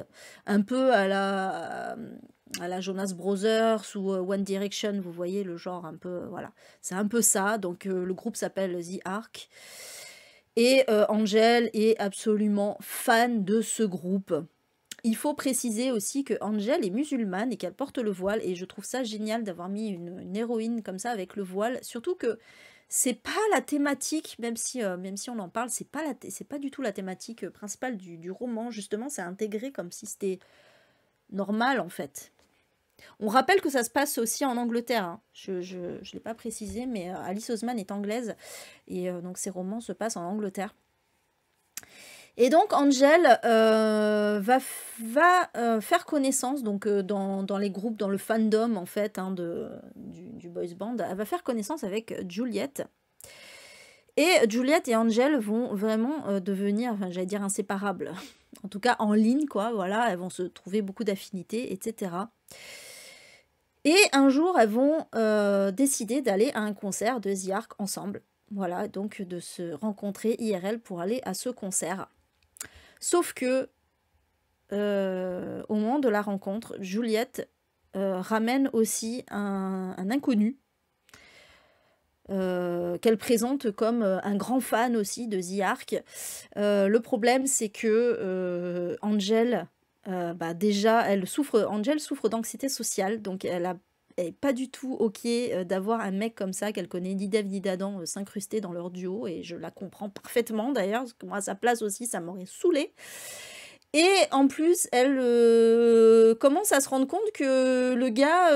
un peu à la Jonas Brothers ou One Direction, vous voyez le genre un peu, voilà. C'est un peu ça, donc le groupe s'appelle The Ark. Et Angel est absolument fan de ce groupe. Il faut préciser aussi que Angel est musulmane et qu'elle porte le voile, et je trouve ça génial d'avoir mis une héroïne comme ça avec le voile, surtout que c'est pas la thématique, même si on en parle, c'est pas du tout la thématique principale du roman, justement, c'est intégré comme si c'était normal en fait. On rappelle que ça se passe aussi en Angleterre, hein. Je l'ai pas précisé, mais Alice Oseman est anglaise, et donc ses romans se passent en Angleterre. Et donc Angel va faire connaissance donc dans les groupes, dans le fandom en fait hein, du boys band, elle va faire connaissance avec Juliette. Et Juliette et Angel vont vraiment devenir, enfin j'allais dire inséparables, en tout cas en ligne quoi, voilà, elles vont se trouver beaucoup d'affinités, etc. Et un jour elles vont décider d'aller à un concert de The Ark ensemble, voilà, donc de se rencontrer IRL pour aller à ce concert. Sauf que, au moment de la rencontre, Juliette ramène aussi un inconnu qu'elle présente comme un grand fan aussi de The Ark. Le problème, c'est que Angel, déjà, Angel souffre d'anxiété sociale, donc elle n'est pas du tout ok d'avoir un mec comme ça qu'elle connaît ni d'Ève ni d'Adam s'incruster dans leur duo, et je la comprends parfaitement d'ailleurs, parce que moi à sa place aussi ça m'aurait saoulée. Et en plus, elle commence à se rendre compte que le gars,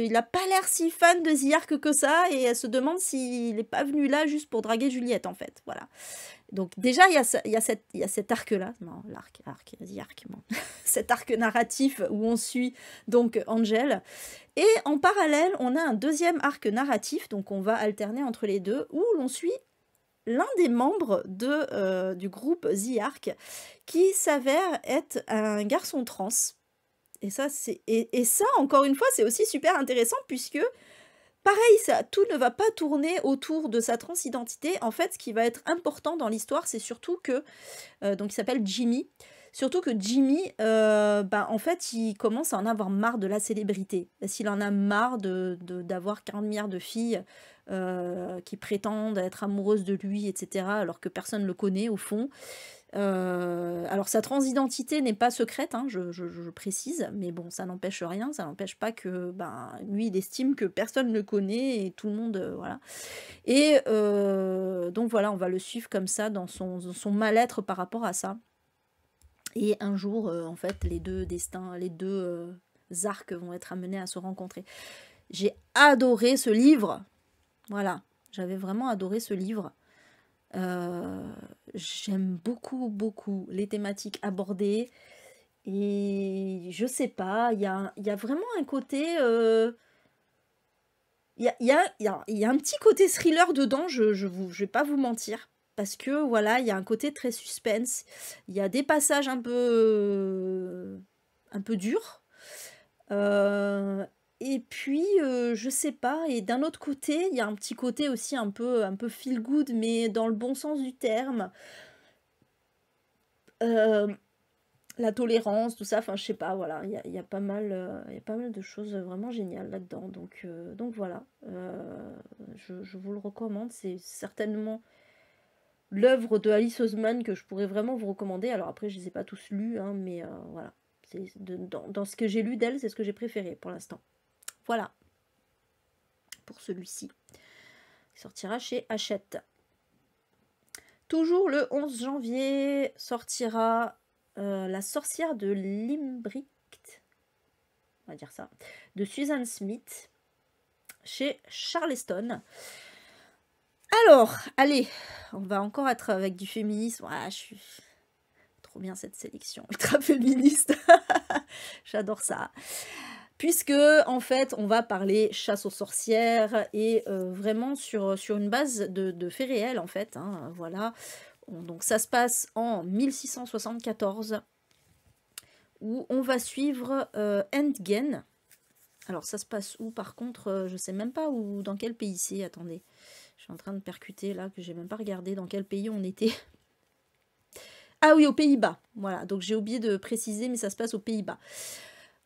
il n'a pas l'air si fan de The Ark que ça, et elle se demande s'il n'est pas venu là juste pour draguer Juliette, en fait. Voilà. Donc déjà, il y a cet arc-là, non, The Ark, bon. Cet arc narratif où on suit donc Angel. Et en parallèle, on a un deuxième arc narratif, donc on va alterner entre les deux, où l'on suit l'un des membres du groupe The Ark qui s'avère être un garçon trans. Et ça, encore une fois, c'est aussi super intéressant puisque, pareil, tout ne va pas tourner autour de sa transidentité. En fait, ce qui va être important dans l'histoire, c'est surtout que, donc il s'appelle Jimmy, surtout que Jimmy, en fait, il commence à en avoir marre de la célébrité. S'il en a marre d'avoir 40 milliards de filles qui prétendent être amoureuses de lui, etc., alors que personne ne le connaît au fond. Alors sa transidentité n'est pas secrète, hein, je précise, mais bon, ça n'empêche rien, ça n'empêche pas que lui, il estime que personne ne le connaît et tout le monde, voilà. Et donc voilà, on va le suivre comme ça dans son mal-être par rapport à ça. Et un jour, en fait, les deux destins, les deux arcs vont être amenés à se rencontrer. J'ai adoré ce livre. Voilà, j'avais vraiment adoré ce livre. J'aime beaucoup, beaucoup les thématiques abordées. Et je sais pas, il y a vraiment un côté... Il y a un petit côté thriller dedans, je vais pas vous mentir. Parce que voilà, il y a un côté très suspense. Il y a des passages un peu durs. Et puis, je sais pas, et d'un autre côté, il y a un petit côté aussi un peu feel good, mais dans le bon sens du terme. La tolérance, tout ça, enfin, je sais pas, voilà, il y a pas mal de choses vraiment géniales là-dedans. Donc voilà, je vous le recommande, c'est certainement l'œuvre de Alice Oseman que je pourrais vraiment vous recommander. Alors après, je les ai pas tous lus, hein, mais voilà. Dans ce que j'ai lu d'elle, c'est ce que j'ai préféré pour l'instant. Voilà, pour celui-ci. Il sortira chez Hachette. Toujours le 11 janvier sortira La sorcière de Limbrick, on va dire ça, de Susan Smith, chez Charleston. Alors, allez, on va encore être avec du féminisme. Ah, je suis trop bien cette sélection ultra féministe. J'adore ça. Puisque, en fait, on va parler chasse aux sorcières et vraiment sur une base de faits réels, en fait. Hein, voilà. Donc, ça se passe en 1674, où on va suivre Entgen. Alors, ça se passe où, par contre, je sais même pas où, dans quel pays c'est. Attendez, je suis en train de percuter, là, que j'ai même pas regardé dans quel pays on était. Ah oui, aux Pays-Bas. Voilà, donc j'ai oublié de préciser, mais ça se passe aux Pays-Bas.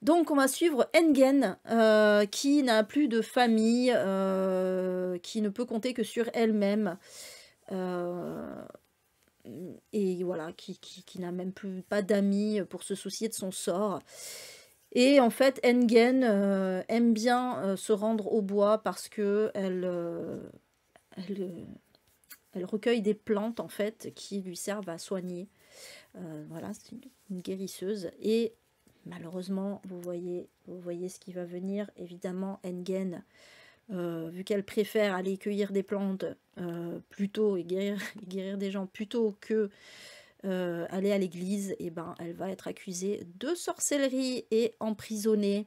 Donc on va suivre Entgen, qui n'a plus de famille, qui ne peut compter que sur elle-même, et voilà, qui n'a même plus pas d'amis pour se soucier de son sort. Et en fait, Entgen aime bien se rendre au bois parce que elle recueille des plantes en fait qui lui servent à soigner. Voilà, c'est une guérisseuse. Et malheureusement, vous voyez ce qui va venir. Évidemment, Entgen, vu qu'elle préfère aller cueillir des plantes plutôt et guérir des gens plutôt que aller à l'église, et ben, elle va être accusée de sorcellerie et emprisonnée.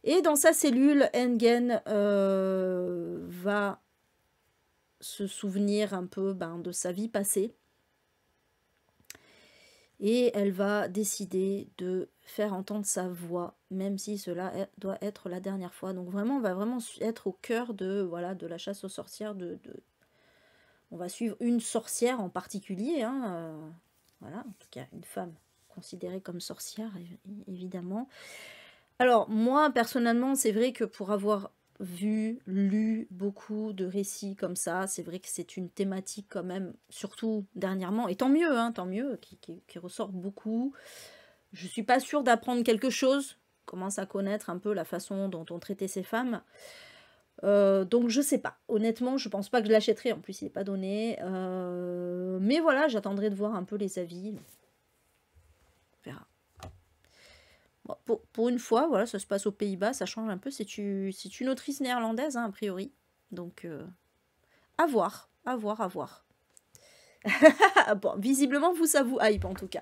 Et dans sa cellule, Entgen va se souvenir un peu de sa vie passée. Et elle va décider de faire entendre sa voix, même si cela doit être la dernière fois. Donc vraiment, on va vraiment être au cœur de, voilà, de la chasse aux sorcières. On va suivre une sorcière en particulier. Hein, voilà, en tout cas, une femme considérée comme sorcière, évidemment. Alors, moi, personnellement, c'est vrai que pour avoir lu beaucoup de récits comme ça, c'est vrai que c'est une thématique quand même, surtout dernièrement, et tant mieux, qui ressort beaucoup. Je suis pas sûre d'apprendre quelque chose, commence à connaître un peu la façon dont on traitait ces femmes. Donc je sais pas, honnêtement je pense pas que je l'achèterai, en plus il n'est pas donné. Mais voilà, j'attendrai de voir un peu les avis. On verra. Pour une fois, voilà, ça se passe aux Pays-Bas, ça change un peu. C'est une autrice néerlandaise, hein, a priori. Donc, à voir, à voir, à voir. Bon, visiblement, vous, ça vous hype en tout cas.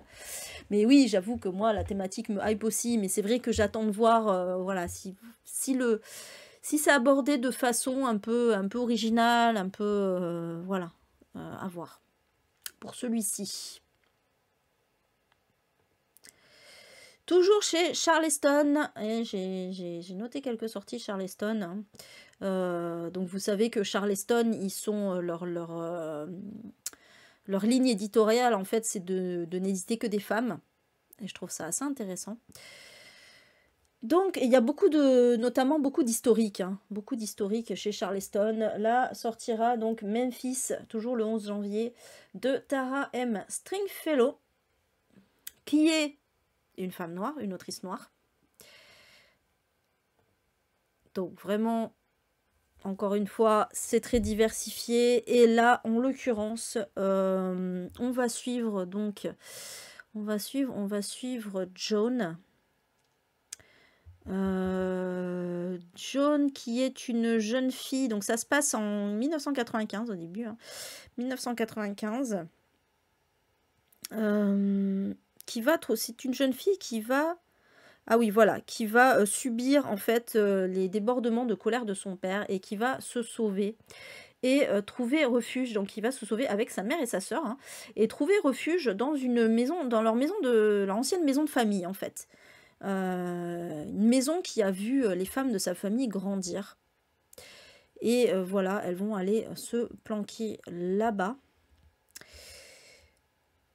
Mais oui, j'avoue que moi, la thématique me hype aussi. Mais c'est vrai que j'attends de voir, voilà, si c'est abordé de façon un peu originale, un peu, voilà, à voir. Pour celui-ci. Toujours chez Charleston, et j'ai noté quelques sorties Charleston. Hein. Donc vous savez que Charleston, ils sont leur ligne éditoriale, en fait, c'est de n'éditer que des femmes. Et je trouve ça assez intéressant. Donc il y a notamment beaucoup d'historiques. Hein, beaucoup d'historiques chez Charleston. Là sortira donc Memphis, toujours le 11 janvier, de Tara M. Stringfellow, qui est une femme noire, une autrice noire. Donc vraiment, encore une fois, c'est très diversifié. Et là, en l'occurrence, on va suivre donc, on va suivre Joan. Joan, qui est une jeune fille, donc ça se passe en 1995 au début, hein, 1995. C'est une jeune fille qui va, ah oui voilà, qui va subir en fait les débordements de colère de son père et qui va se sauver et trouver refuge. Donc il va se sauver avec sa mère et sa sœur, hein, et trouver refuge dans une maison, dans leur ancienne maison de famille en fait. Une maison qui a vu les femmes de sa famille grandir. Et voilà, elles vont aller se planquer là-bas.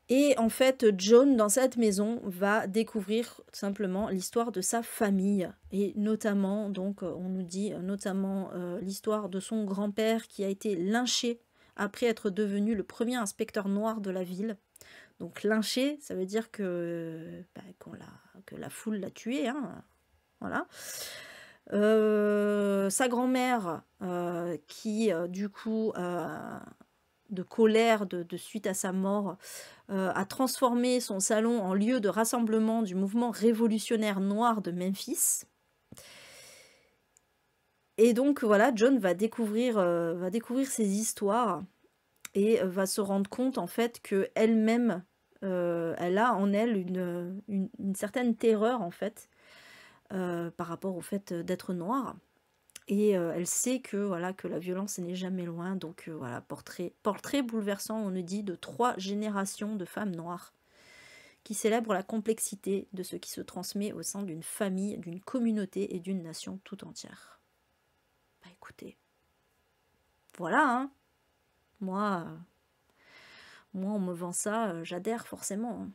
Et en fait, Joan, dans cette maison, va découvrir simplement l'histoire de sa famille. Et notamment, donc, on nous dit notamment l'histoire de son grand-père qui a été lynché après être devenu le premier inspecteur noir de la ville. Donc lynché, ça veut dire que la foule l'a tué, hein, voilà. Sa grand-mère qui, du coup, de colère de suite à sa mort, a transformé son salon en lieu de rassemblement du mouvement révolutionnaire noir de Memphis. Et donc voilà, John va découvrir ces histoires et va se rendre compte en fait qu'elle-même, elle a en elle une certaine terreur en fait, par rapport au fait d'être noire. Et elle sait que, voilà, que la violence n'est jamais loin. Donc voilà, portrait bouleversant, on nous dit, de 3 générations de femmes noires qui célèbrent la complexité de ce qui se transmet au sein d'une famille, d'une communauté et d'une nation tout entière. Bah écoutez, voilà, hein. Moi, on me vend ça, j'adhère forcément, hein.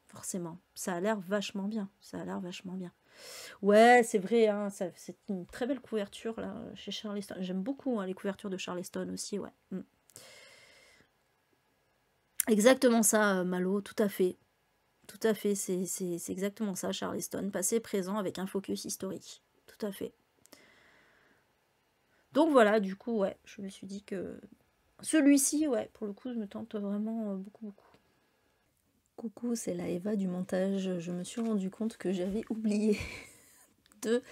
Forcément. Ça a l'air vachement bien. Ça a l'air vachement bien. Ouais, c'est vrai, hein, c'est une très belle couverture là chez Charleston. J'aime beaucoup hein, les couvertures de Charleston aussi, ouais. Exactement ça, Malo, tout à fait. Tout à fait, c'est exactement ça, Charleston. Passé, présent avec un focus historique. Tout à fait. Donc voilà, du coup, ouais, je me suis dit que celui-ci, ouais, pour le coup, je me tente vraiment beaucoup, beaucoup. Coucou, c'est la Eva du montage. Je me suis rendu compte que j'avais oublié deux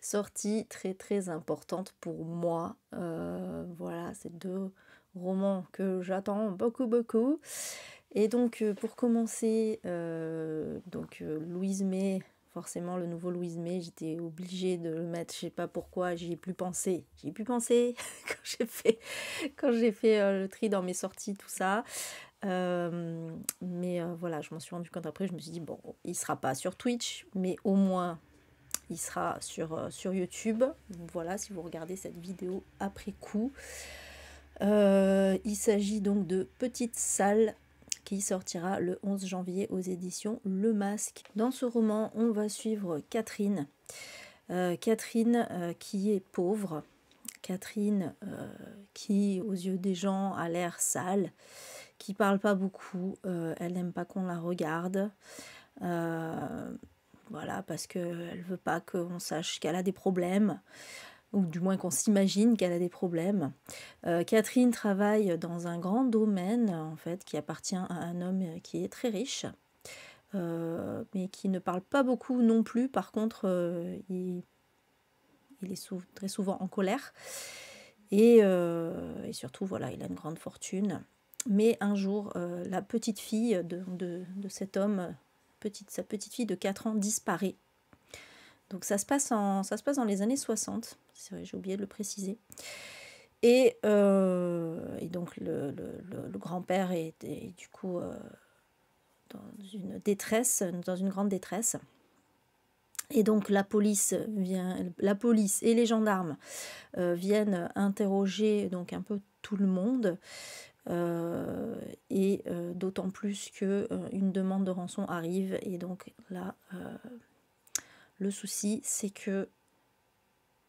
sorties très très importantes pour moi. Voilà, c'est 2 romans que j'attends beaucoup beaucoup. Et donc pour commencer, Louise May, forcément le nouveau Louise May, j'étais obligée de le mettre, je sais pas pourquoi, j'y ai plus pensé. J'y ai plus pensé quand j'ai fait le tri dans mes sorties, tout ça. Mais voilà, je m'en suis rendu compte après, je me suis dit, bon, il sera pas sur Twitch, mais au moins il sera sur YouTube. Voilà, si vous regardez cette vidéo après coup. Il s'agit donc de Petite Salle qui sortira le 11 janvier aux éditions Le Masque. Dans ce roman, on va suivre Catherine. Catherine qui est pauvre. Catherine qui, aux yeux des gens, a l'air sale, qui parle pas beaucoup, elle n'aime pas qu'on la regarde. Voilà, parce qu'elle veut pas qu'on sache qu'elle a des problèmes, ou du moins qu'on s'imagine qu'elle a des problèmes. Catherine travaille dans un grand domaine, en fait, qui appartient à un homme qui est très riche, mais qui ne parle pas beaucoup non plus. Par contre, il est très souvent en colère. Et surtout, voilà, il a une grande fortune. Mais un jour, la petite fille de cet homme, sa petite fille de 4 ans, disparaît. Donc ça se passe dans les années 60, c'est vrai, j'ai oublié de le préciser. Et donc le grand-père est du coup dans une détresse, dans une grande détresse. Et donc la police et les gendarmes viennent interroger donc un peu tout le monde. D'autant plus que une demande de rançon arrive, et donc là le souci c'est que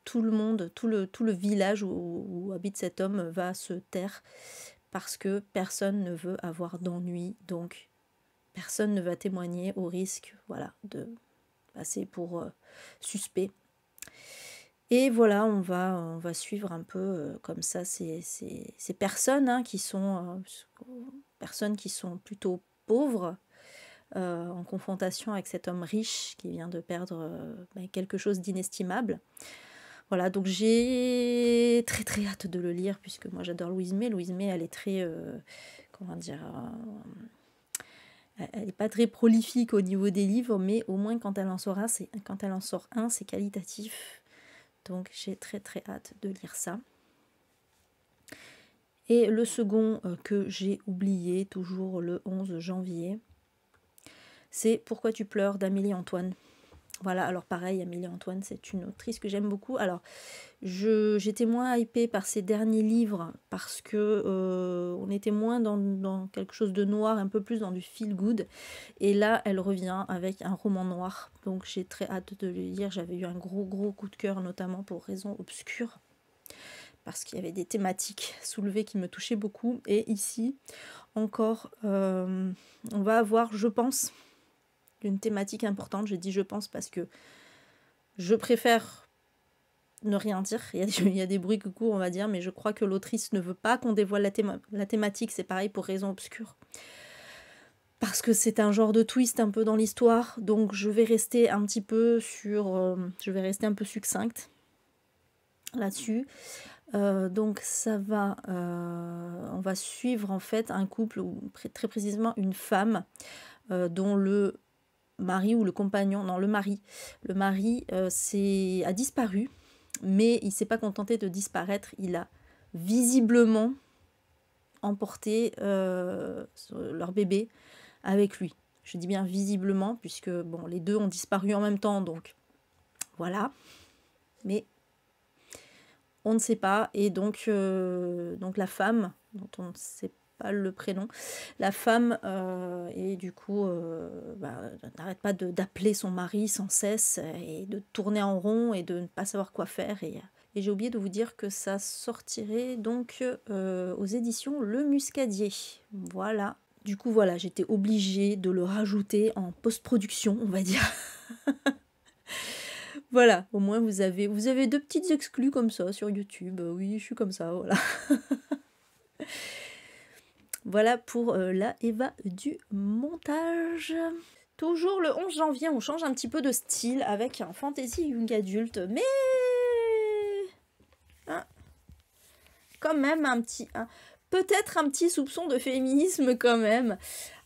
tout le monde, tout le village où habite cet homme va se taire parce que personne ne veut avoir d'ennui, donc personne ne va témoigner au risque, voilà, de passer pour suspect. Et voilà, on va suivre un peu comme ça ces personnes hein, qui sont plutôt pauvres, en confrontation avec cet homme riche qui vient de perdre quelque chose d'inestimable. Voilà, donc j'ai très très hâte de le lire, puisque moi j'adore Louise May. Louise May, elle est très, comment dire, elle n'est pas très prolifique au niveau des livres, mais au moins quand elle en sort un, c'est qualitatif. Donc j'ai très très hâte de lire ça. Et le second que j'ai oublié, toujours le 11 janvier, c'est Pourquoi tu pleures d'Amélie Antoine. Voilà, alors pareil, Amélie Antoine, c'est une autrice que j'aime beaucoup. Alors, j'étais moins hypée par ses derniers livres parce que on était moins dans quelque chose de noir, un peu plus dans du feel good. Et là, elle revient avec un roman noir. Donc, j'ai très hâte de le lire. J'avais eu un gros coup de cœur, notamment pour Raison obscure, parce qu'il y avait des thématiques soulevées qui me touchaient beaucoup. Et ici, encore, on va avoir, je pense, une thématique importante. J'ai dit je pense parce que je préfère ne rien dire. Il y a des bruits qui courent, on va dire, mais je crois que l'autrice ne veut pas qu'on dévoile la thématique. C'est pareil pour Raison Obscure. Parce que c'est un genre de twist un peu dans l'histoire. Donc je vais rester un petit peu je vais rester un peu succincte là-dessus. Donc ça va... on va suivre en fait un couple, ou très précisément une femme, dont le mari ou le compagnon, non le mari a disparu, mais il s'est pas contenté de disparaître, il a visiblement emporté leur bébé avec lui. Je dis bien visiblement, puisque bon, les deux ont disparu en même temps, donc voilà. Mais on ne sait pas, et donc la femme, dont on ne sait pas le prénom, la femme, et du coup, n'arrête pas d'appeler son mari sans cesse, et de tourner en rond, et de ne pas savoir quoi faire, et j'ai oublié de vous dire que ça sortirait donc aux éditions Le Muscadier. Voilà. Du coup, voilà, j'étais obligée de le rajouter en post-production, on va dire. Voilà, au moins vous avez 2 petites exclus comme ça sur YouTube. Oui, je suis comme ça, voilà. Voilà pour la Eva du montage. Toujours le 11 janvier, on change un petit peu de style avec un fantasy young adulte, mais hein, quand même peut-être un petit soupçon de féminisme quand même.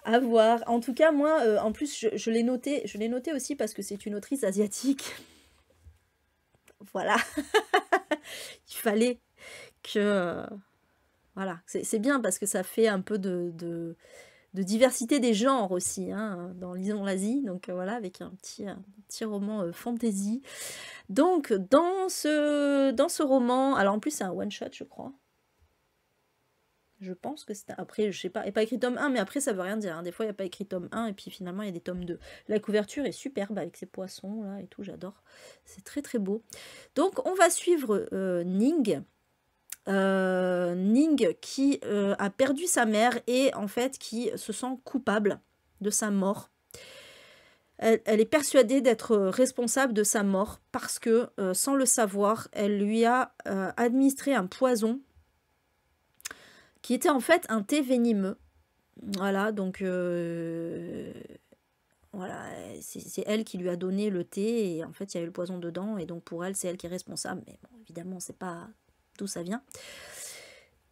À voir. En tout cas, moi, en plus, je l'ai noté aussi parce que c'est une autrice asiatique. Voilà. Il fallait que... voilà. C'est bien parce que ça fait un peu de diversité des genres aussi, hein, dans Lisons l'Asie. Donc voilà, avec un petit roman fantasy. Donc, dans ce roman... Alors, en plus, c'est un one-shot, je crois. Je pense que c'est... Après, je sais pas, il n'y a pas écrit tome 1, mais après, ça veut rien dire. Hein. Des fois, il n'y a pas écrit tome 1, et puis finalement, il y a des tomes 2. La couverture est superbe, avec ses poissons, là, et tout, j'adore. C'est très, très beau. Donc, on va suivre Ning. Ning qui a perdu sa mère, et en fait, qui se sent coupable de sa mort. Elle est persuadée d'être responsable de sa mort, parce que, sans le savoir, elle lui a administré un poison qui était en fait un thé venimeux. Voilà, donc voilà, c'est elle qui lui a donné le thé, et en fait il y a eu le poison dedans, et donc pour elle c'est elle qui est responsable, mais bon, évidemment on ne sait pas d'où ça vient.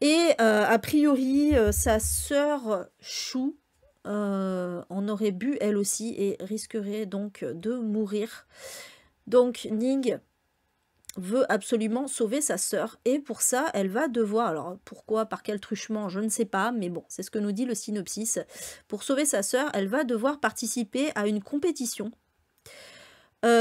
Et a priori sa sœur Chou en aurait bu elle aussi, et risquerait donc de mourir. Donc Ning veut absolument sauver sa sœur, et pour ça elle va devoir, alors pourquoi, par quel truchement, je ne sais pas, mais bon, c'est ce que nous dit le synopsis. Pour sauver sa sœur, elle va devoir participer à une compétition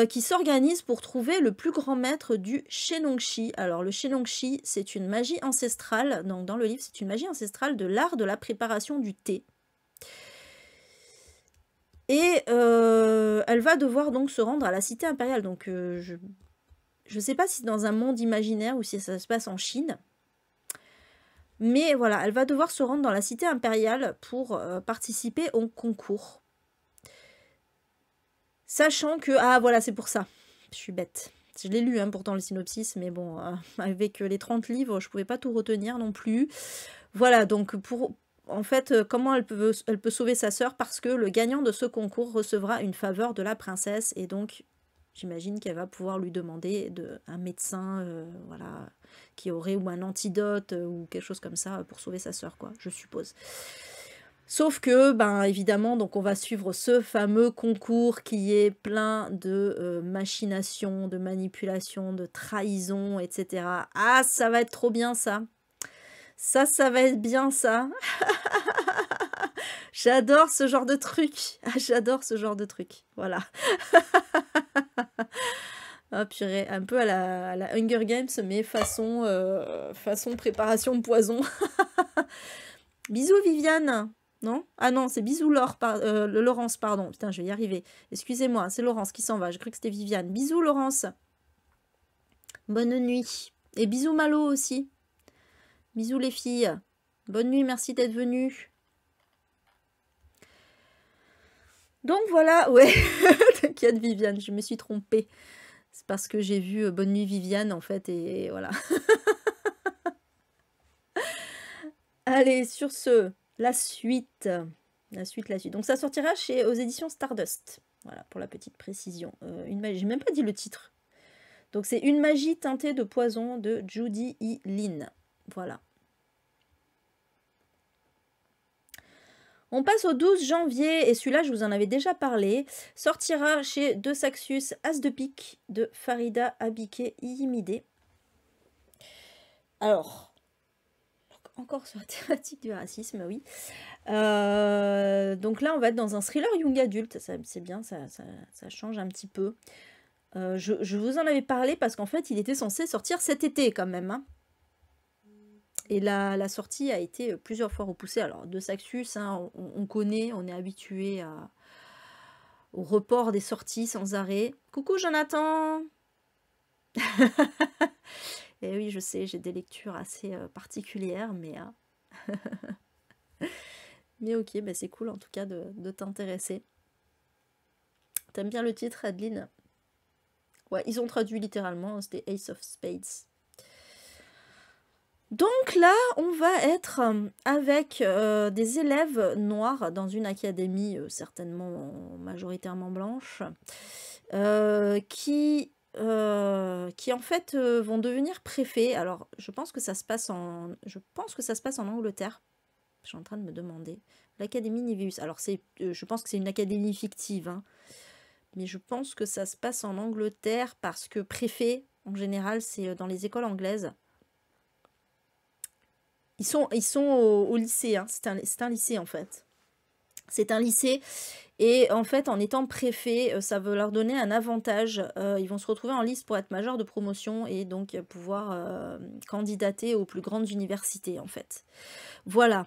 qui s'organise pour trouver le plus grand maître du Shenongshi. Alors le Shenongshi, c'est une magie ancestrale, donc dans le livre c'est une magie ancestrale de l'art de la préparation du thé. Et elle va devoir donc se rendre à la cité impériale, donc je ne sais pas si c'est dans un monde imaginaire ou si ça se passe en Chine. Mais voilà, elle va devoir se rendre dans la cité impériale pour participer au concours. Sachant que... Ah voilà, c'est pour ça. Je suis bête. Je l'ai lu, hein, pourtant, le synopsis, mais bon, avec les 30 livres, je ne pouvais pas tout retenir non plus. Voilà, donc en fait, comment elle peut sauver sa sœur? Parce que le gagnant de ce concours recevra une faveur de la princesse, et donc... J'imagine qu'elle va pouvoir lui demander un médecin, voilà, qui aurait ou un antidote ou quelque chose comme ça pour sauver sa sœur, quoi, je suppose. Sauf que, ben évidemment, donc on va suivre ce fameux concours qui est plein de machinations, de manipulations, de trahisons, etc. Ah, ça va être trop bien ça. Ça va être bien ça. J'adore ce genre de truc. J'adore ce genre de truc. Voilà. Ah purée, un peu à la Hunger Games, mais façon préparation de poison. Bisous Viviane. Non? Ah non, c'est bisous Laurence, pardon. Putain, je vais y arriver. Excusez-moi, c'est Laurence qui s'en va. Je crois que c'était Viviane. Bisous Laurence. Bonne nuit. Et bisous Malo aussi. Bisous les filles. Bonne nuit, merci d'être venues. Donc voilà, ouais. T'inquiète Viviane, je me suis trompée. C'est parce que j'ai vu Bonne Nuit Viviane, en fait, et voilà. Allez, sur ce, la suite. La suite. Donc ça sortira aux éditions Stardust. Voilà, pour la petite précision. J'ai même pas dit le titre. Donc c'est Une magie teintée de poison de Judy E. Lin. Voilà. On passe au 12 janvier, et celui-là, je vous en avais déjà parlé. Sortira chez De Saxus As de pique de Farida Abike Iyimide. Alors, encore sur la thématique du racisme, oui. Donc là, on va être dans un thriller young adulte. C'est bien, ça change un petit peu. Je vous en avais parlé parce qu'en fait, il était censé sortir cet été quand même. Hein. Et la sortie a été plusieurs fois repoussée. Alors, De Saxus, hein, on connaît, on est habitué au report des sorties sans arrêt. Coucou Jonathan. Et oui, je sais, j'ai des lectures assez particulières, mais... mais ok, bah c'est cool en tout cas de t'intéresser. T'aimes bien le titre, Adeline? Ouais, ils ont traduit littéralement, c'était Ace of Spades. Donc là, on va être avec des élèves noirs dans une académie certainement majoritairement blanche, qui en fait vont devenir préfets. Alors, je pense que ça se passe en Angleterre. Je suis en train de me demander. L'Académie Niveus. Alors, je pense que c'est une académie fictive, hein, mais je pense que ça se passe en Angleterre parce que préfet, en général, c'est dans les écoles anglaises. Ils sont au lycée, hein. C'est un lycée en fait. C'est un lycée et en fait en étant préfet, ça veut leur donner un avantage. Ils vont se retrouver en liste pour être major de promotion et donc pouvoir candidater aux plus grandes universités en fait. Voilà.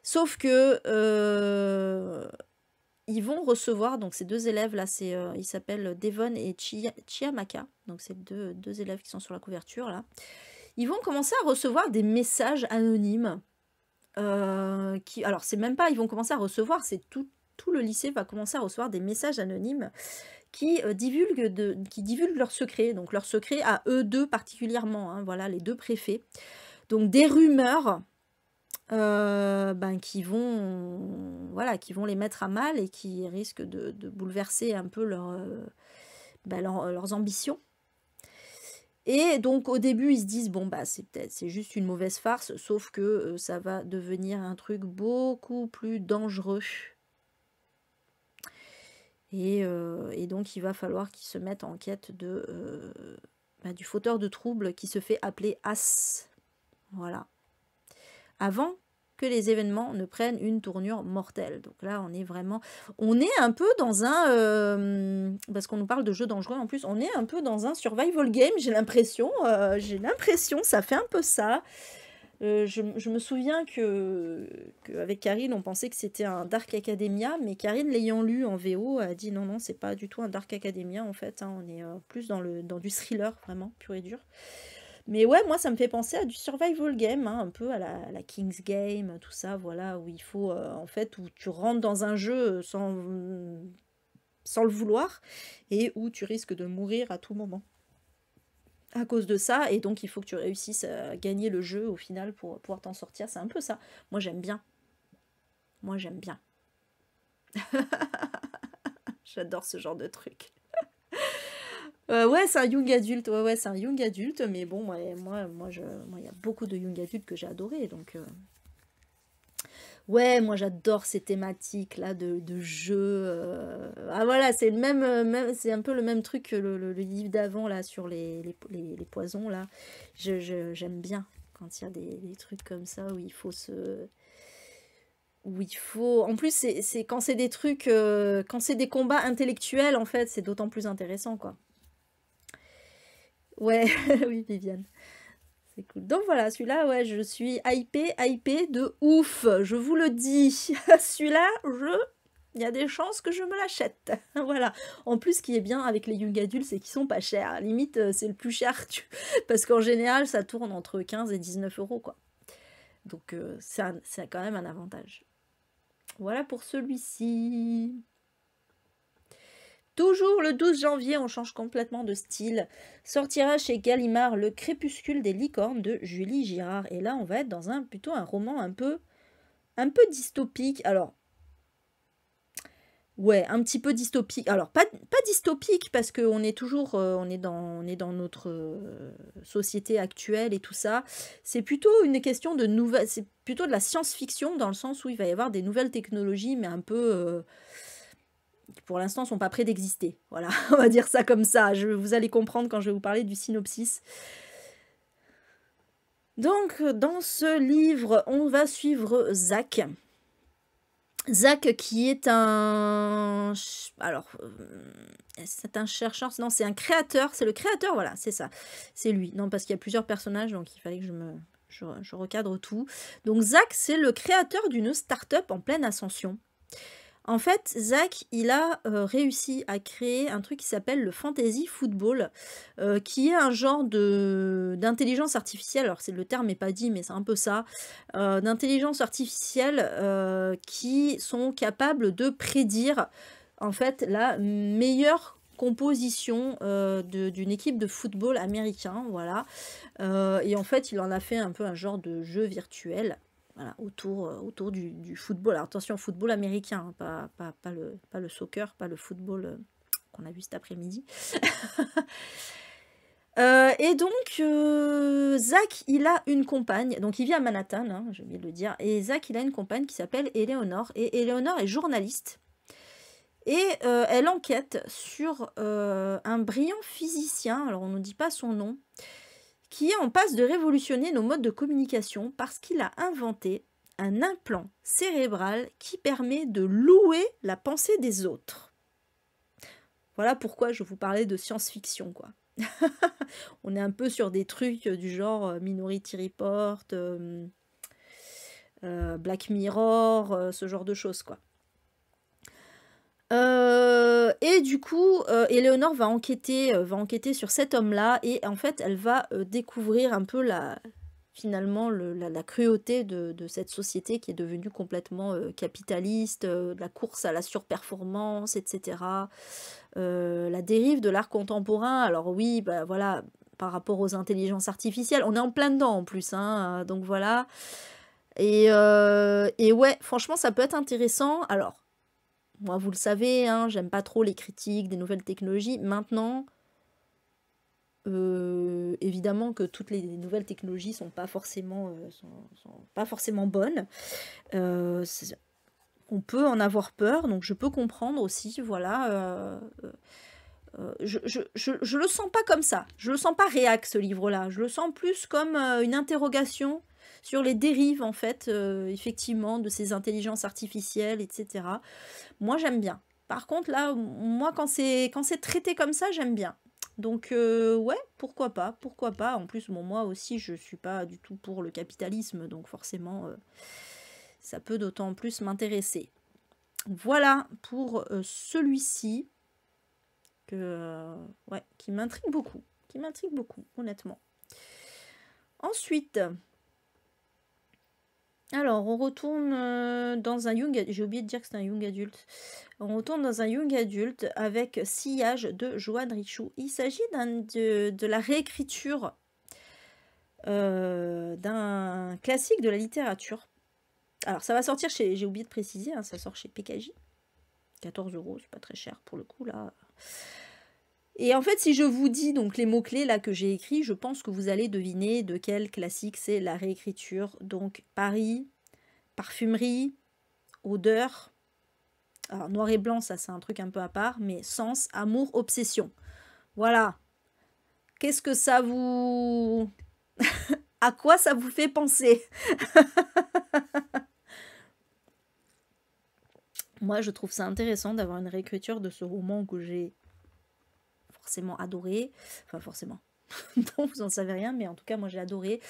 Sauf que ils vont recevoir, donc ces deux élèves là, ils s'appellent Devon et Chiamaka, donc c'est deux élèves qui sont sur la couverture là. Ils vont commencer à recevoir des messages anonymes. Alors, c'est même pas, ils vont commencer à recevoir, c'est tout le lycée va commencer à recevoir des messages anonymes qui divulguent leurs secrets. Donc, leurs secrets à eux deux particulièrement, hein, voilà, les deux préfets. Donc, des rumeurs qui vont les mettre à mal et qui risquent de bouleverser un peu leurs ambitions. Et donc au début ils se disent bon bah c'est juste une mauvaise farce, sauf que ça va devenir un truc beaucoup plus dangereux. Et donc il va falloir qu'ils se mettent en quête du fauteur de troubles qui se fait appeler As. Voilà. Avant que les événements ne prennent une tournure mortelle. Donc là, on est un peu dans parce qu'on nous parle de jeux dangereux en plus, on est un peu dans un survival game, j'ai l'impression, ça fait un peu ça. Je me souviens qu'avec Karine, on pensait que c'était un Dark Academia, mais Karine, l'ayant lu en VO, a dit non, c'est pas du tout un Dark Academia en fait, hein, on est plus dans du thriller, vraiment, pur et dur. Mais ouais, moi, ça me fait penser à du survival game, hein, un peu à la King's Game, tout ça, voilà, où il faut, en fait, où tu rentres dans un jeu sans le vouloir, et où tu risques de mourir à tout moment. À cause de ça, et donc il faut que tu réussisses à gagner le jeu au final pour pouvoir t'en sortir, c'est un peu ça. Moi, j'aime bien. J'adore ce genre de truc. Ouais, c'est un young adulte. Ouais, c'est un young adulte. Mais bon, moi, il y a beaucoup de young adultes que j'ai adoré. Donc, ouais, moi, j'adore ces thématiques là de jeux. Ah voilà, c'est le c'est un peu le même truc que le livre d'avant là sur les poisons là. J'aime bien quand il y a des trucs comme ça où il faut en plus, c'est quand c'est des trucs, quand c'est des combats intellectuels, en fait, c'est d'autant plus intéressant, quoi. Ouais, oui, Viviane. C'est cool. Donc voilà, celui-là, ouais, je suis hypée de ouf. Je vous le dis. Celui-là, il y a des chances que je me l'achète. Voilà. En plus, ce qui est bien avec les young adultes, c'est qu'ils sont pas chers. Limite, c'est le plus cher. Parce qu'en général, ça tourne entre 15 et 19 euros, quoi. Donc, c'est quand même un avantage. Voilà pour celui-ci. Toujours le 12 janvier, on change complètement de style. Sortira chez Gallimard Le Crépuscule des licornes de Julie Girard. Et là, on va être dans plutôt un roman un peu dystopique. Alors, ouais, un petit peu dystopique. Alors, pas dystopique, parce qu'on est toujours on est dans notre société actuelle et tout ça. C'est plutôt une question de nouvelles... C'est plutôt de la science-fiction, dans le sens où il va y avoir des nouvelles technologies, mais un peu... qui pour l'instant sont pas prêts d'exister. Voilà, on va dire ça comme ça. Vous allez comprendre quand je vais vous parler du synopsis. Donc, dans ce livre, on va suivre Zach. Zach qui est un... Alors, c'est un chercheur... Non, c'est un créateur. C'est le créateur, voilà, c'est ça. C'est lui. Non, parce qu'il y a plusieurs personnages, donc il fallait que je recadre tout. Donc, Zach, c'est le créateur d'une start-up en pleine ascension. En fait, Zach, il a réussi à créer un truc qui s'appelle le fantasy football, qui est un genre d'intelligence artificielle, alors le terme n'est pas dit, mais c'est un peu ça, d'intelligence artificielle qui sont capables de prédire, en fait, la meilleure composition d'une équipe de football américain, voilà. Et en fait, il en a fait un peu un genre de jeu virtuel. Voilà, autour du football. Alors, attention, football américain, hein, pas le soccer, pas le football qu'on a vu cet après-midi. Et donc, Zach, il a une compagne. Donc, il vit à Manhattan, hein, j'ai oublié de le dire. Et Zach, il a une compagne qui s'appelle Eleanor. Et Eleanor est journaliste. Et elle enquête sur un brillant physicien, alors on ne dit pas son nom, qui est en passe de révolutionner nos modes de communication parce qu'il a inventé un implant cérébral qui permet de louer la pensée des autres. Voilà pourquoi je vous parlais de science-fiction, quoi. On est un peu sur des trucs du genre Minority Report, Black Mirror, ce genre de choses, quoi. Et du coup, Eleanor va enquêter sur cet homme-là, et en fait, elle va découvrir un peu finalement la cruauté de cette société qui est devenue complètement capitaliste, la course à la surperformance, etc. La dérive de l'art contemporain. Alors oui, bah voilà, par rapport aux intelligences artificielles, on est en plein dedans en plus, hein, donc voilà. Et ouais, franchement, ça peut être intéressant. Alors, moi, vous le savez, hein, j'aime pas trop les critiques des nouvelles technologies. Maintenant, évidemment que toutes les nouvelles technologies sont pas forcément bonnes. On peut en avoir peur, donc je peux comprendre aussi, voilà. Je le sens pas comme ça. Je le sens pas réac, ce livre-là. Je le sens plus comme une interrogation sur les dérives, en fait, effectivement, de ces intelligences artificielles, etc. Moi, j'aime bien. Par contre, là, moi, quand c'est traité comme ça, j'aime bien. Donc, ouais, pourquoi pas, pourquoi pas. En plus, bon, moi aussi, je suis pas du tout pour le capitalisme, donc forcément, ça peut d'autant plus m'intéresser. Voilà pour celui-ci, ouais, qui m'intrigue beaucoup, honnêtement. Ensuite... Alors, on retourne dans un young... J'ai oublié de dire que c'est un young adulte. On retourne dans un young adulte avec Sillage de Joanne Richoux. Il s'agit de la réécriture d'un classique de la littérature. Alors, ça va sortir chez... J'ai oublié de préciser, hein, ça sort chez PKJ. 14 €, c'est pas très cher pour le coup, là. Et en fait, si je vous dis donc les mots-clés là que j'ai écrits, je pense que vous allez deviner de quel classique c'est la réécriture. Donc Paris, parfumerie, odeur. Alors noir et blanc, ça c'est un truc un peu à part, mais sens, amour, obsession. Voilà. Qu'est-ce que ça vous... À quoi ça vous fait penser? Moi, je trouve ça intéressant d'avoir une réécriture de ce roman que j'ai forcément adoré. Enfin, forcément. Non, vous en savez rien, mais en tout cas, moi, j'ai adoré.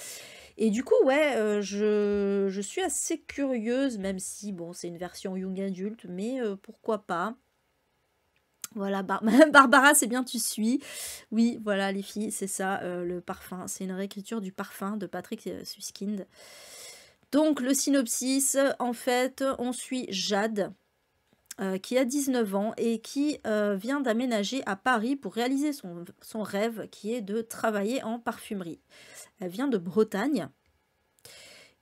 Et du coup, ouais, je suis assez curieuse, même si, bon, c'est une version young adulte, mais pourquoi pas. Voilà, Barbara, c'est bien, tu suis. Oui, voilà, les filles, c'est ça, le parfum. C'est une réécriture du parfum de Patrick Suskind. Donc, le synopsis, en fait, on suit Jade. qui a 19 ans et qui vient d'aménager à Paris pour réaliser son rêve qui est de travailler en parfumerie. Elle vient de Bretagne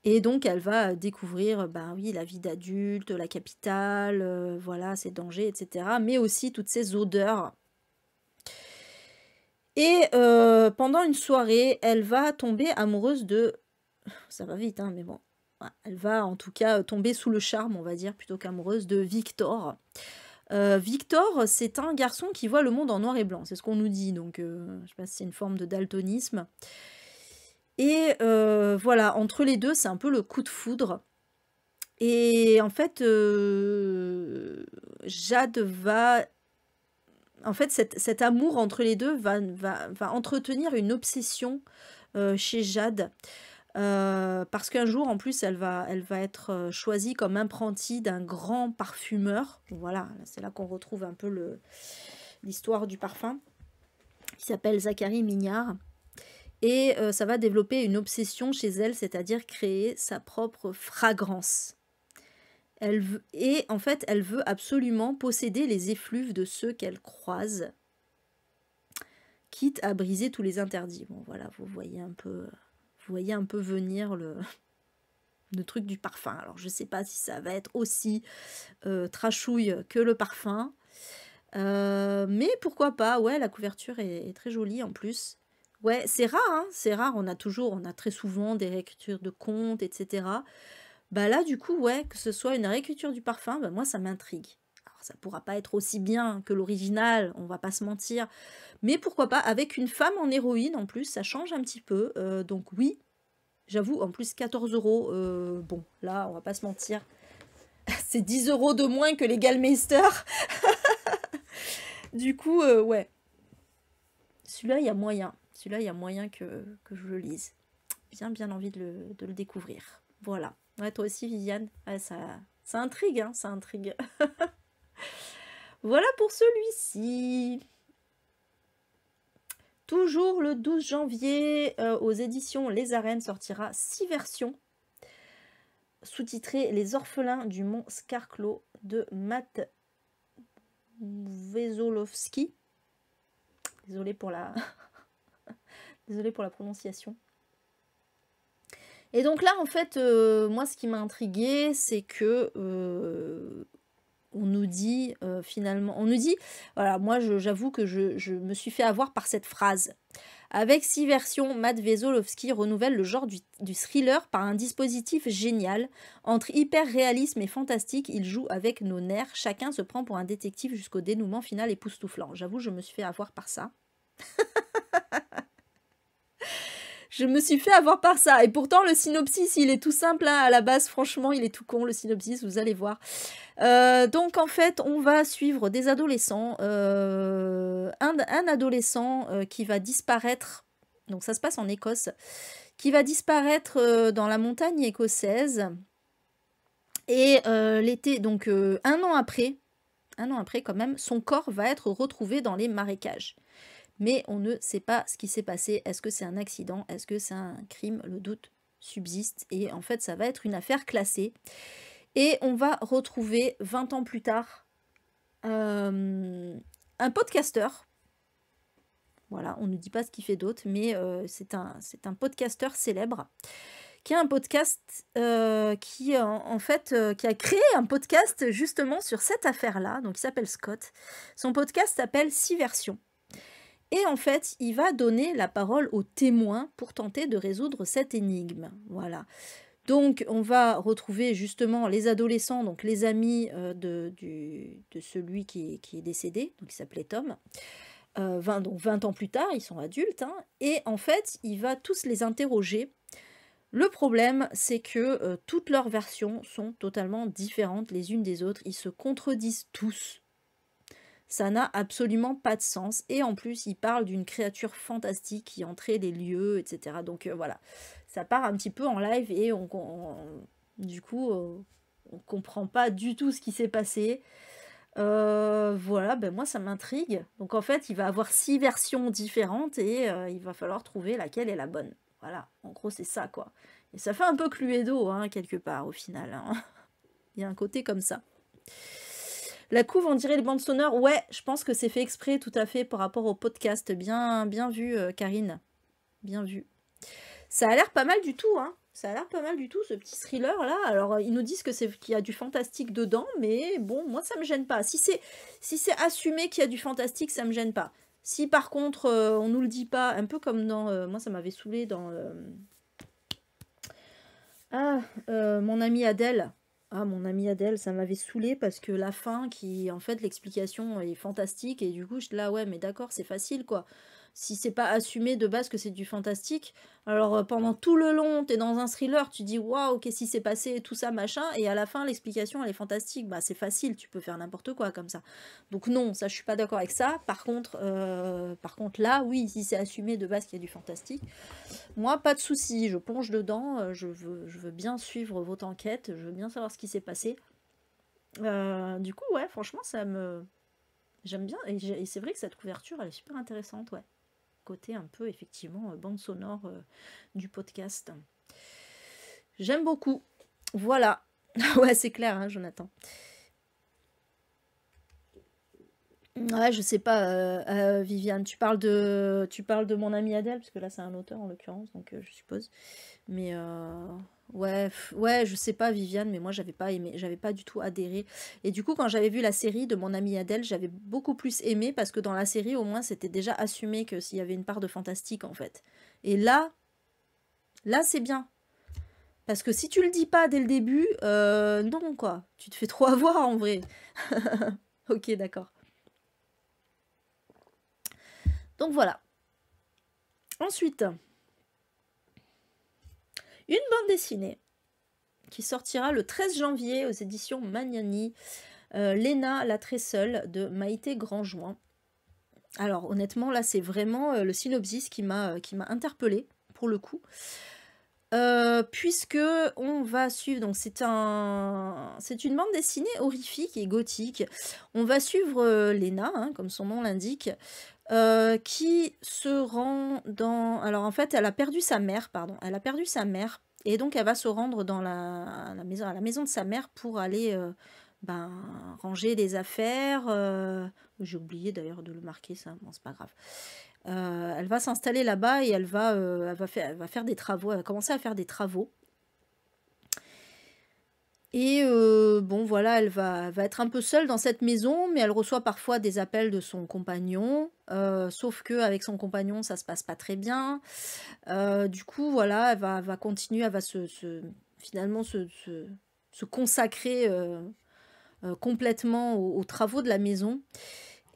et donc elle va découvrir bah oui, la vie d'adulte, la capitale, voilà, ses dangers, etc. Mais aussi toutes ces odeurs. Et pendant une soirée, elle va tomber amoureuse de... Ça va vite, hein, mais bon. Elle va en tout cas tomber sous le charme, on va dire, plutôt qu'amoureuse de Victor. Victor, c'est un garçon qui voit le monde en noir et blanc, c'est ce qu'on nous dit, donc je sais pas si c'est une forme de daltonisme. Et voilà, entre les deux, c'est un peu le coup de foudre. Et en fait, Jade va... En fait, cet amour entre les deux va entretenir une obsession chez Jade. Parce qu'un jour, en plus, elle va être choisie comme apprentie d'un grand parfumeur. Voilà, c'est là qu'on retrouve un peu l'histoire du parfum, qui s'appelle Zacharie Mignard. Et ça va développer une obsession chez elle, c'est-à-dire créer sa propre fragrance. Et en fait, elle veut absolument posséder les effluves de ceux qu'elle croise, quitte à briser tous les interdits. Bon, voilà, vous voyez un peu venir le truc du parfum. Alors, je sais pas si ça va être aussi trashouille que le parfum. Mais pourquoi pas, ouais, la couverture est très jolie en plus. Ouais, c'est rare, hein, c'est rare, on a très souvent des réécritures de contes, etc. Bah là, du coup, ouais, que ce soit une réécriture du parfum, bah moi, ça m'intrigue. Alors, ça pourra pas être aussi bien que l'original, on va pas se mentir, mais pourquoi pas, avec une femme en héroïne, en plus, ça change un petit peu, donc oui, j'avoue, en plus, 14 €, bon, là, on va pas se mentir, c'est 10 € de moins que les Gallmeister. Du coup, ouais. Celui-là, il y a moyen. Celui-là, il y a moyen que je le lise. Bien envie de le découvrir. Voilà. Ouais, toi aussi, Viviane. Ouais, ça intrigue, hein, ça intrigue. Voilà pour celui-ci. Toujours le 12 janvier, aux éditions Les Arènes, sortira 6 versions, sous-titrées Les Orphelins du Mont Skarklo de Matt Wesolowski. Désolée pour la... Désolée pour la prononciation. Et donc là, en fait, moi, ce qui m'a intriguée, c'est que on nous dit finalement, on nous dit, voilà, moi, j'avoue que je me suis fait avoir par cette phrase. Avec 6 versions, Matt Wesolowski renouvelle le genre du thriller par un dispositif génial. Entre hyper réalisme et fantastique, il joue avec nos nerfs. Chacun se prend pour un détective jusqu'au dénouement final époustouflant. J'avoue, je me suis fait avoir par ça. Je me suis fait avoir par ça. Et pourtant, le synopsis, il est tout simple. Hein, à la base, franchement, il est tout con, le synopsis, vous allez voir. Donc, en fait, on va suivre des adolescents. Un adolescent qui va disparaître. Donc, ça se passe en Écosse. Qui va disparaître dans la montagne écossaise. Et l'été, donc un an après quand même, son corps va être retrouvé dans les marécages. Mais on ne sait pas ce qui s'est passé. Est-ce que c'est un accident? Est-ce que c'est un crime? Le doute subsiste. Et en fait, ça va être une affaire classée. Et on va retrouver 20 ans plus tard un podcasteur. Voilà, on ne dit pas ce qu'il fait d'autre, mais c'est un podcasteur célèbre qui a un podcast qui a créé un podcast justement sur cette affaire-là. Donc il s'appelle Scott. Son podcast s'appelle 6 versions. Et en fait, il va donner la parole aux témoins pour tenter de résoudre cette énigme. Voilà. Donc, on va retrouver justement les adolescents, donc les amis de celui qui est décédé, donc il s'appelait Tom. 20 ans plus tard, ils sont adultes. Hein, et en fait, il va tous les interroger. Le problème, c'est que toutes leurs versions sont totalement différentes les unes des autres. Ils se contredisent tous. Ça n'a absolument pas de sens. Et en plus, il parle d'une créature fantastique qui entrait les lieux, etc. Donc voilà, ça part un petit peu en live et du coup, on comprend pas du tout ce qui s'est passé. Voilà, ben moi ça m'intrigue. Donc en fait, il va avoir 6 versions différentes et il va falloir trouver laquelle est la bonne. Voilà, en gros c'est ça quoi. Et ça fait un peu Cluedo, hein, quelque part au final. Hein. Il y a un côté comme ça. La couve, on dirait les bandes sonores. Ouais, je pense que c'est fait exprès tout à fait par rapport au podcast. Bien, bien vu, Karine. Bien vu. Ça a l'air pas mal du tout, hein. Ça a l'air pas mal du tout, ce petit thriller là. Alors, ils nous disent que qu'il y a du fantastique dedans, mais bon, moi ça me gêne pas. Si c'est assumé qu'il y a du fantastique, ça me gêne pas. Si par contre, on nous le dit pas, un peu comme dans... moi ça m'avait saoulé dans... mon amie Adèle. Ah, mon amie Adèle, ça m'avait saoulé parce que la fin, en fait, l'explication est fantastique et du coup, je suis là, ouais, mais d'accord, c'est facile, quoi. Si c'est pas assumé de base que c'est du fantastique, alors pendant tout le long, t'es dans un thriller, tu dis, waouh, qu'est-ce qui s'est passé, tout ça, machin, et à la fin, l'explication, elle est fantastique. Bah, c'est facile, tu peux faire n'importe quoi comme ça. Donc non, ça, je suis pas d'accord avec ça. Par contre, là, oui, si c'est assumé de base qu'il y a du fantastique, moi, pas de souci, je plonge dedans, je veux bien suivre votre enquête, je veux bien savoir ce qui s'est passé. Du coup, ouais, franchement, j'aime bien, et c'est vrai que cette couverture, elle est super intéressante, ouais. Côté un peu, effectivement, bande sonore du podcast. J'aime beaucoup. Voilà. Ouais, c'est clair, hein, Jonathan. Ouais, je sais pas, Viviane, tu parles de mon amie Adèle, parce que là c'est un auteur en l'occurrence, donc je suppose. Mais ouais, ouais, je sais pas, Viviane, mais moi j'avais pas aimé, j'avais pas du tout adhéré. Et du coup, quand j'avais vu la série de mon amie Adèle, j'avais beaucoup plus aimé parce que dans la série, au moins, c'était déjà assumé que s'il y avait une part de fantastique en fait. Et là c'est bien. Parce que si tu le dis pas dès le début, non quoi, tu te fais trop avoir en vrai. Ok, d'accord. Donc voilà. Ensuite, une bande dessinée qui sortira le 13 janvier aux éditions Magnani, Léna la très seule de Maïté Grandjoin. Alors honnêtement là c'est vraiment le synopsis qui m'a interpellée pour le coup. Puisque on va suivre, donc c'est une bande dessinée horrifique et gothique. On va suivre Léna, hein, comme son nom l'indique, qui se rend dans... Alors en fait, elle a perdu sa mère, pardon. Elle a perdu sa mère. Et donc elle va se rendre dans à la maison de sa mère pour aller ranger des affaires. J'ai oublié d'ailleurs de le marquer, ça. Bon, c'est pas grave. Elle va s'installer là-bas et elle va faire des travaux. Elle va commencer à faire des travaux. Et bon, voilà, elle va être un peu seule dans cette maison, mais elle reçoit parfois des appels de son compagnon. Sauf qu'avec son compagnon, ça se passe pas très bien. Du coup, voilà, elle va continuer, elle va finalement se consacrer complètement aux travaux de la maison.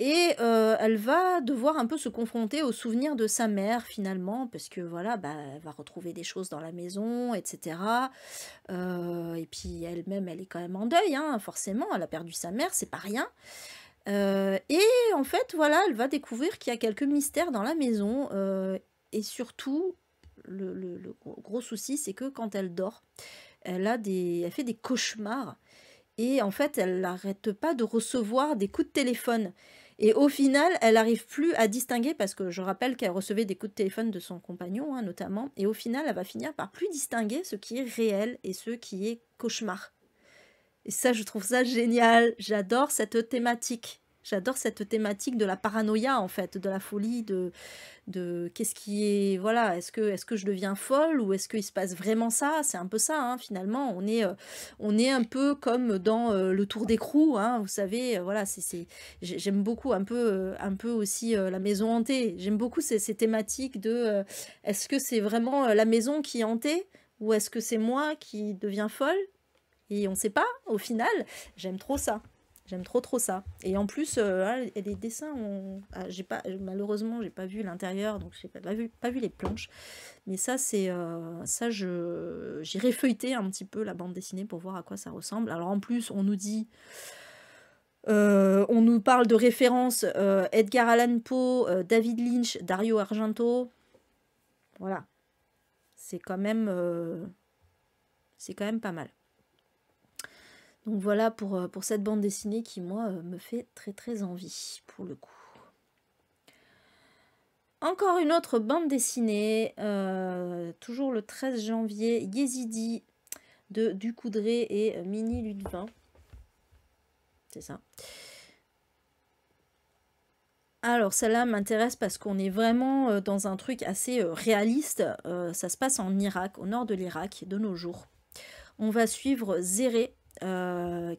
Et elle va devoir un peu se confronter aux souvenirs de sa mère finalement, parce que voilà, elle va retrouver des choses dans la maison, etc. Et puis elle-même, elle est quand même en deuil, hein, forcément, elle a perdu sa mère, c'est pas rien. Et en fait, voilà, elle va découvrir qu'il y a quelques mystères dans la maison. Et surtout, le gros souci, c'est que quand elle dort, elle fait des cauchemars. Et en fait, elle n'arrête pas de recevoir des coups de téléphone. Et au final, elle n'arrive plus à distinguer, parce que je rappelle qu'elle recevait des coups de téléphone de son compagnon, hein, notamment. Et au final, elle va finir par plus distinguer ce qui est réel et ce qui est cauchemar. Et ça, je trouve ça génial. J'adore cette thématique. J'adore cette thématique de la paranoïa, en fait, de la folie, de qu'est-ce qui est... Voilà, est-ce que je deviens folle ou est-ce qu'il se passe vraiment ça? C'est un peu ça, hein, finalement. On est un peu comme dans le Tour d'écrou, hein, vous savez, voilà, j'aime beaucoup un peu aussi la maison hantée. J'aime beaucoup ces thématiques de est-ce que c'est vraiment la maison qui est hantée ou est-ce que c'est moi qui deviens folle? Et on sait pas, au final. J'aime trop ça. J'aime trop ça. Et en plus, les dessins, malheureusement, j'ai pas vu l'intérieur, donc j'ai pas vu les planches. Mais ça, j'irai feuilleter un petit peu la bande dessinée pour voir à quoi ça ressemble. Alors en plus, on nous parle de références Edgar Allan Poe, David Lynch, Dario Argento. Voilà. C'est quand même pas mal. Donc voilà pour cette bande dessinée qui, moi, me fait très envie, pour le coup. Encore une autre bande dessinée, toujours le 13 janvier, Yezidi, de Ducoudray et Mini Ludvin. c'est ça. Alors, celle-là m'intéresse parce qu'on est vraiment dans un truc assez réaliste. Ça se passe en Irak, au nord de l'Irak, de nos jours. On va suivre Zéré,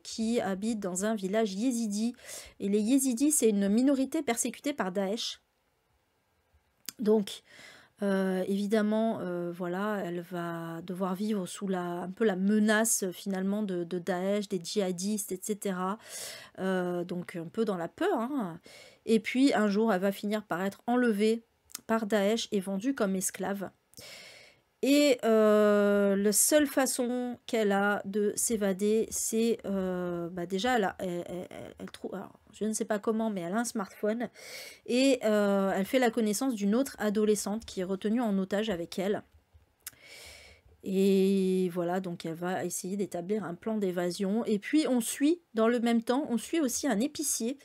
qui habite dans un village yézidi. Et les yézidis, c'est une minorité persécutée par Daesh. Donc, évidemment, voilà, elle va devoir vivre sous un peu la menace finalement de Daesh, des djihadistes, etc. Donc un peu dans la peur, hein. Et puis un jour, elle va finir par être enlevée par Daesh et vendue comme esclave. Et la seule façon qu'elle a de s'évader, c'est déjà, elle trouve, alors, je ne sais pas comment, mais elle a un smartphone et elle fait la connaissance d'une autre adolescente qui est retenue en otage avec elle. Et voilà, donc elle va essayer d'établir un plan d'évasion. Et puis on suit, dans le même temps, on suit aussi un épicier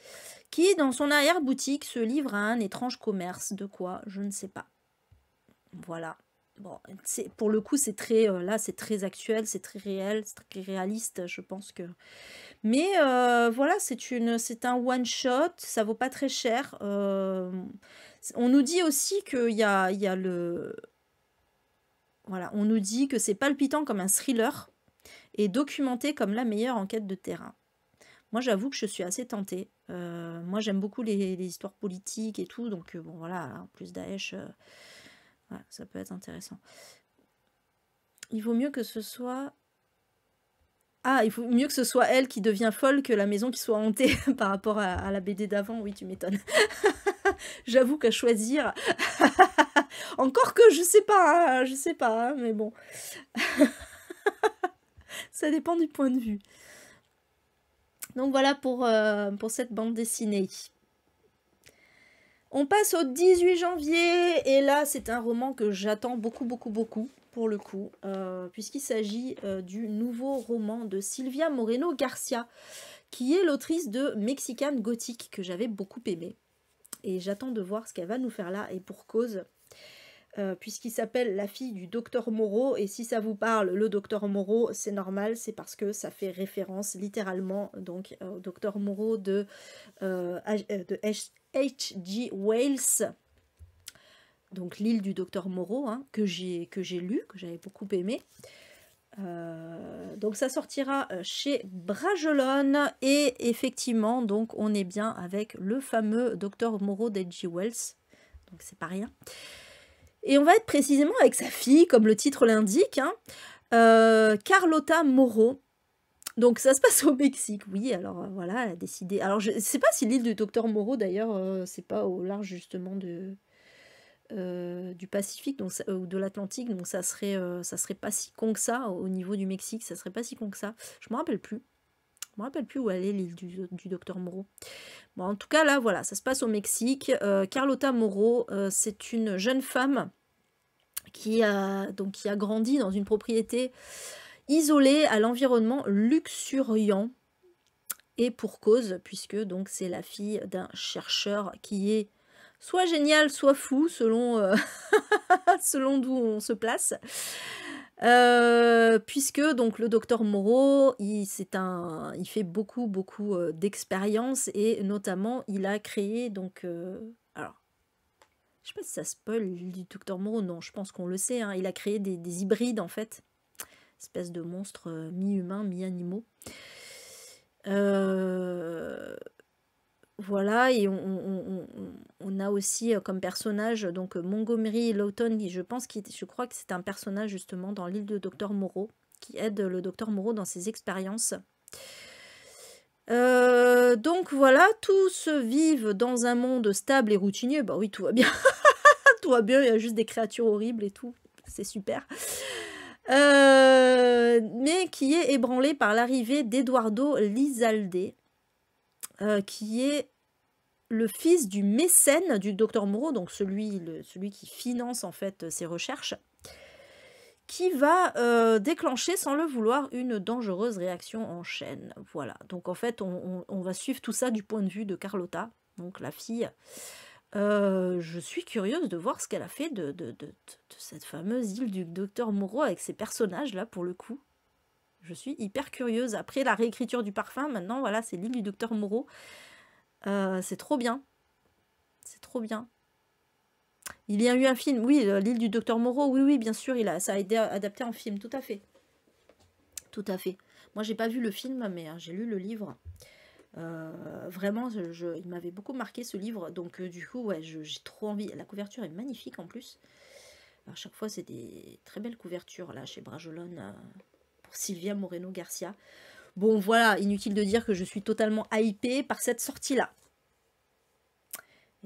qui, dans son arrière-boutique, se livre à un étrange commerce. De quoi? Je ne sais pas. Voilà. Bon, pour le coup, c'est très, là, c'est très actuel, c'est très réel, c'est très réaliste, je pense que... Mais voilà, c'est un one-shot, ça vaut pas très cher. On nous dit aussi qu'il y a le... Voilà, on nous dit que c'est palpitant comme un thriller et documenté comme la meilleure enquête de terrain. Moi, j'avoue que je suis assez tentée. Moi, j'aime beaucoup les histoires politiques et tout, donc bon, voilà, en plus Daesh, ouais, ça peut être intéressant. Il vaut mieux que ce soit... Ah, il faut mieux que ce soit elle qui devient folle que la maison qui soit hantée par rapport à la BD d'avant. Oui, tu m'étonnes. J'avoue qu'à choisir... Encore que je sais pas, hein, mais bon. Ça dépend du point de vue. Donc voilà pour cette bande dessinée. On passe au 18 janvier, et là c'est un roman que j'attends beaucoup, pour le coup, puisqu'il s'agit du nouveau roman de Silvia Moreno Garcia, qui est l'autrice de Mexican Gothic, que j'avais beaucoup aimé. Et j'attends de voir ce qu'elle va nous faire là, et pour cause, puisqu'il s'appelle La fille du docteur Moreau, et si ça vous parle, le docteur Moreau, c'est normal, c'est parce que ça fait référence littéralement donc au docteur Moreau de H.G. Wells, donc l'île du docteur Moreau, hein, que j'ai lu, que j'avais beaucoup aimé. Donc ça sortira chez Bragelonne, et effectivement donc on est bien avec le fameux docteur Moreau d'H.G. Wells, donc c'est pas rien. Et on va être précisément avec sa fille, comme le titre l'indique, hein, Carlota Moreau. Donc ça se passe au Mexique, oui, alors voilà, elle a décidé... Alors je ne sais pas si l'île du docteur Moreau, d'ailleurs, c'est pas au large justement du Pacifique donc ou de l'Atlantique, donc ça serait pas si con que ça, au niveau du Mexique, ça serait pas si con que ça. Je me rappelle plus. Je me rappelle plus où elle est, l'île du docteur Moreau. Bon, en tout cas, là, voilà, ça se passe au Mexique. Carlota Moreau, c'est une jeune femme qui a grandi dans une propriété isolée à l'environnement luxuriant. Et pour cause, puisque donc c'est la fille d'un chercheur qui est soit génial, soit fou, selon, selon d'où on se place. Puisque donc le docteur Moreau, il fait beaucoup d'expériences, et notamment il a créé donc alors je sais pas si ça spoil du docteur Moreau, non, je pense qu'on le sait, hein, il a créé des hybrides en fait, espèce de monstres mi-humains, mi-animaux. Voilà, et on a aussi comme personnage donc Montgomery Lawton, je crois que c'est un personnage justement dans l'île de Dr Moreau, qui aide le Dr Moreau dans ses expériences. Donc voilà, tous vivent dans un monde stable et routinier. Bah oui, tout va bien. Tout va bien, il y a juste des créatures horribles et tout. C'est super. Mais qui est ébranlé par l'arrivée d'Eduardo Lizalde, qui est le fils du mécène du docteur Moreau, donc celui qui finance en fait ses recherches, qui va déclencher sans le vouloir une dangereuse réaction en chaîne. Voilà, donc en fait on va suivre tout ça du point de vue de Carlota, donc la fille. Je suis curieuse de voir ce qu'elle a fait de cette fameuse île du docteur Moreau avec ces personnages là, pour le coup. Je suis hyper curieuse. Après la réécriture du parfum, maintenant, voilà, c'est l'île du docteur Moreau. C'est trop bien. C'est trop bien. Il y a eu un film, oui, l'île du docteur Moreau, oui, oui, bien sûr, ça a été adapté en film, tout à fait. Tout à fait. Moi, j'ai pas vu le film, mais j'ai lu le livre. Vraiment, il m'avait beaucoup marqué ce livre, donc du coup, ouais, j'ai trop envie. La couverture est magnifique en plus. À chaque fois, c'est des très belles couvertures, là, chez Brajolon, pour Sylvia Moreno Garcia. Bon, voilà, inutile de dire que je suis totalement hypée par cette sortie-là.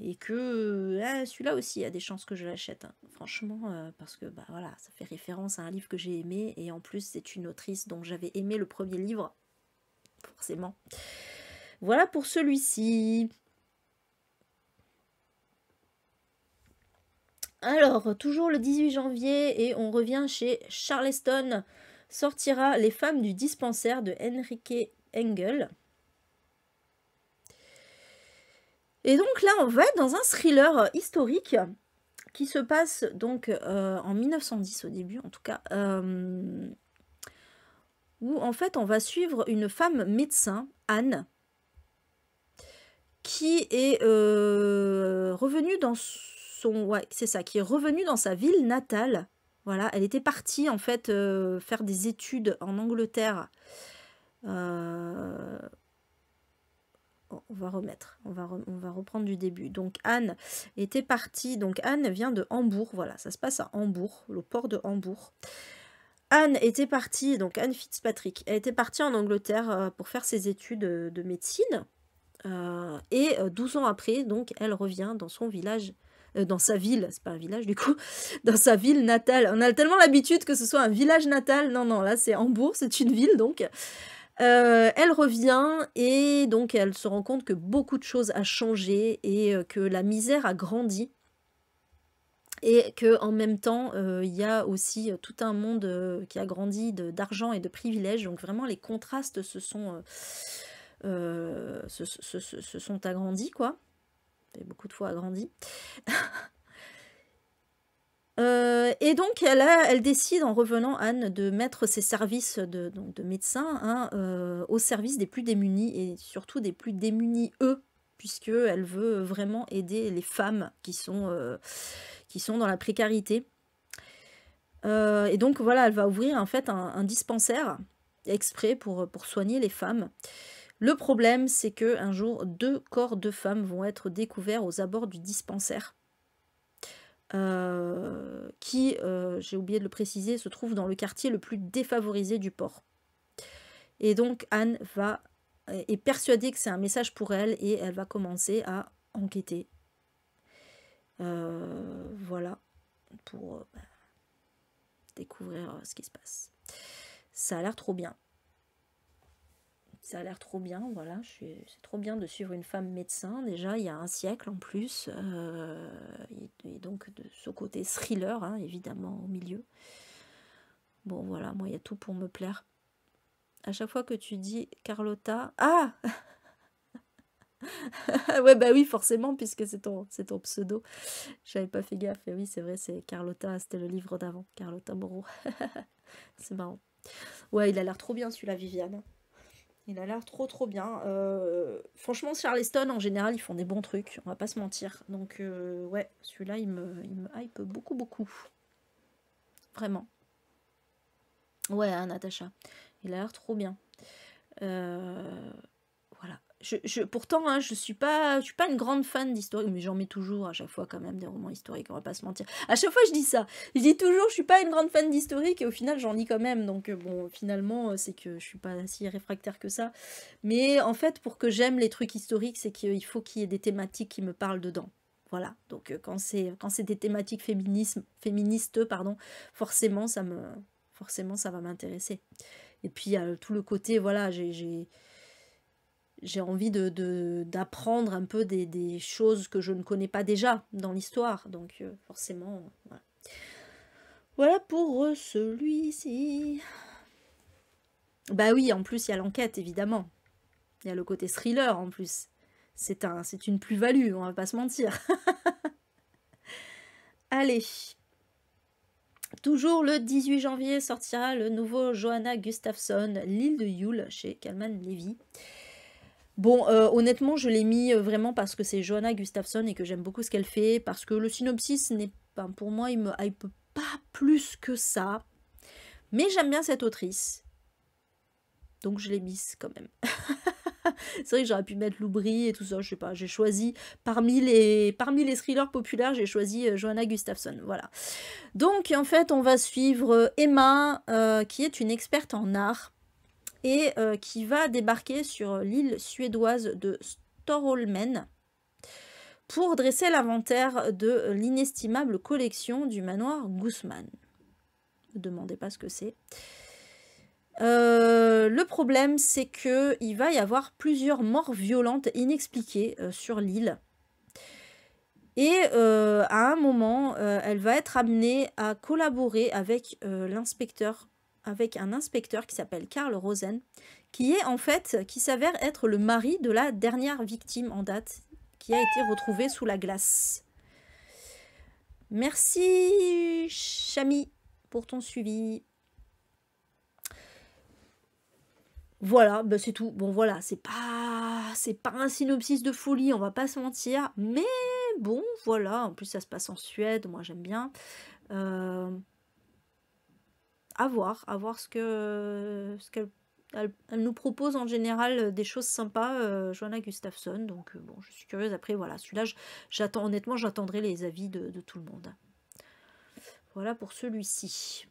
Et que celui-là aussi, il y a des chances que je l'achète. Hein. Franchement, parce que bah, voilà, ça fait référence à un livre que j'ai aimé. Et en plus, c'est une autrice dont j'avais aimé le premier livre. Forcément. Voilà pour celui-ci. Alors, toujours le 18 janvier, et on revient chez Charleston, sortira Les femmes du dispensaire de Henrike Engel. Et donc là, on va être dans un thriller historique qui se passe donc en 1910 au début, en tout cas, où en fait on va suivre une femme médecin, Anne, qui est revenue dans son... Ouais, c'est ça, qui est revenue dans sa ville natale. Voilà, elle était partie en fait faire des études en Angleterre. On va remettre, on va reprendre du début. Donc Anne était partie, donc Anne vient de Hambourg, voilà, ça se passe à Hambourg, le port de Hambourg. Anne était partie, donc Anne Fitzpatrick, elle était partie en Angleterre pour faire ses études de médecine. Et 12 ans après, donc elle revient dans son village, dans sa ville, c'est pas un village du coup, dans sa ville natale. On a tellement l'habitude que ce soit un village natal, non, là c'est Hambourg, c'est une ville donc. Elle revient et donc elle se rend compte que beaucoup de choses a changé et que la misère a grandi. Et qu'en même temps, il y a aussi tout un monde qui a grandi d'argent et de privilèges. Donc vraiment, les contrastes se sont agrandis, quoi. Et beaucoup de fois agrandis. Et donc, elle décide, en revenant, Anne, de mettre ses services de médecin hein, au service des plus démunis, et surtout des plus démunis, eux, puisqu'elle veut vraiment aider les femmes qui sont dans la précarité. Et donc, voilà, elle va ouvrir, en fait, un dispensaire exprès pour soigner les femmes. Le problème, c'est qu'un jour, 2 corps de femmes vont être découverts aux abords du dispensaire. Qui, j'ai oublié de le préciser, se trouve dans le quartier le plus défavorisé du port. Et donc Anne est persuadée que c'est un message pour elle et elle va commencer à enquêter. Voilà, pour découvrir ce qui se passe. Ça a l'air trop bien. Ça a l'air trop bien, voilà, c'est trop bien de suivre une femme médecin, déjà il y a un siècle en plus, et donc de ce côté thriller, hein, évidemment, au milieu. Bon voilà, moi il y a tout pour me plaire. À chaque fois que tu dis Carlotta... Ah ouais, bah oui, forcément, puisque c'est ton pseudo. J'avais pas fait gaffe, et oui, c'est vrai, c'est Carlotta, c'était le livre d'avant, Carlotta Moreau. C'est marrant. Ouais, il a l'air trop bien celui-là, Viviane. Il a l'air trop bien. Franchement, Charleston, en général, ils font des bons trucs. On va pas se mentir. Donc, ouais, celui-là, il me hype beaucoup. Vraiment. Ouais, hein, Natacha. Il a l'air trop bien. Voilà. Pourtant, hein, je suis pas une grande fan d'historique, mais j'en mets toujours à chaque fois quand même des romans historiques, on va pas se mentir. À chaque fois, je dis ça. Je dis toujours, je suis pas une grande fan d'historique, et au final, j'en lis quand même. Donc, bon, finalement, c'est que je suis pas si réfractaire que ça. Mais en fait, pour que j'aime les trucs historiques, c'est qu'il faut qu'il y ait des thématiques qui me parlent dedans. Voilà. Donc, quand c'est des thématiques féministes, pardon, forcément, ça va m'intéresser. Et puis, il y a tout le côté, voilà, j'ai envie d'apprendre un peu des choses que je ne connais pas déjà dans l'histoire. Donc forcément, voilà. Voilà pour celui-ci. Bah oui, en plus, il y a l'enquête, évidemment. Il y a le côté thriller, en plus. C'est une plus-value, on va pas se mentir. Allez. Toujours le 18 janvier sortira le nouveau Johanna Gustafsson, L'île de Yule, chez Calman Levy. Bon, honnêtement, je l'ai mis vraiment parce que c'est Johanna Gustafsson et que j'aime beaucoup ce qu'elle fait, parce que le synopsis n'est pas, pour moi, il me hype pas plus que ça. Mais j'aime bien cette autrice. Donc je l'ai mise quand même. C'est vrai que j'aurais pu mettre Loubry et tout ça, je sais pas. J'ai choisi, parmi les thrillers populaires, j'ai choisi Johanna Gustafsson, voilà. Donc en fait, on va suivre Emma, qui est une experte en art, et qui va débarquer sur l'île suédoise de Storholmen pour dresser l'inventaire de l'inestimable collection du manoir Guzman. Ne me demandez pas ce que c'est. Le problème, c'est qu'il va y avoir plusieurs morts violentes inexpliquées sur l'île. Et à un moment, elle va être amenée à collaborer avec l'inspecteur, avec un inspecteur qui s'appelle Karl Rosen, qui est en fait, qui s'avère être le mari de la dernière victime en date, qui a été retrouvée sous la glace. Merci Chami pour ton suivi. Voilà, bah c'est tout. Bon voilà, c'est pas un synopsis de folie, on va pas se mentir, mais bon voilà, en plus ça se passe en Suède, moi j'aime bien. À voir ce qu'elle elle nous propose en général des choses sympas, Johanna Gustafsson, donc bon, je suis curieuse. Après voilà, celui-là, j'attends, honnêtement, j'attendrai les avis de tout le monde. Voilà pour celui-ci.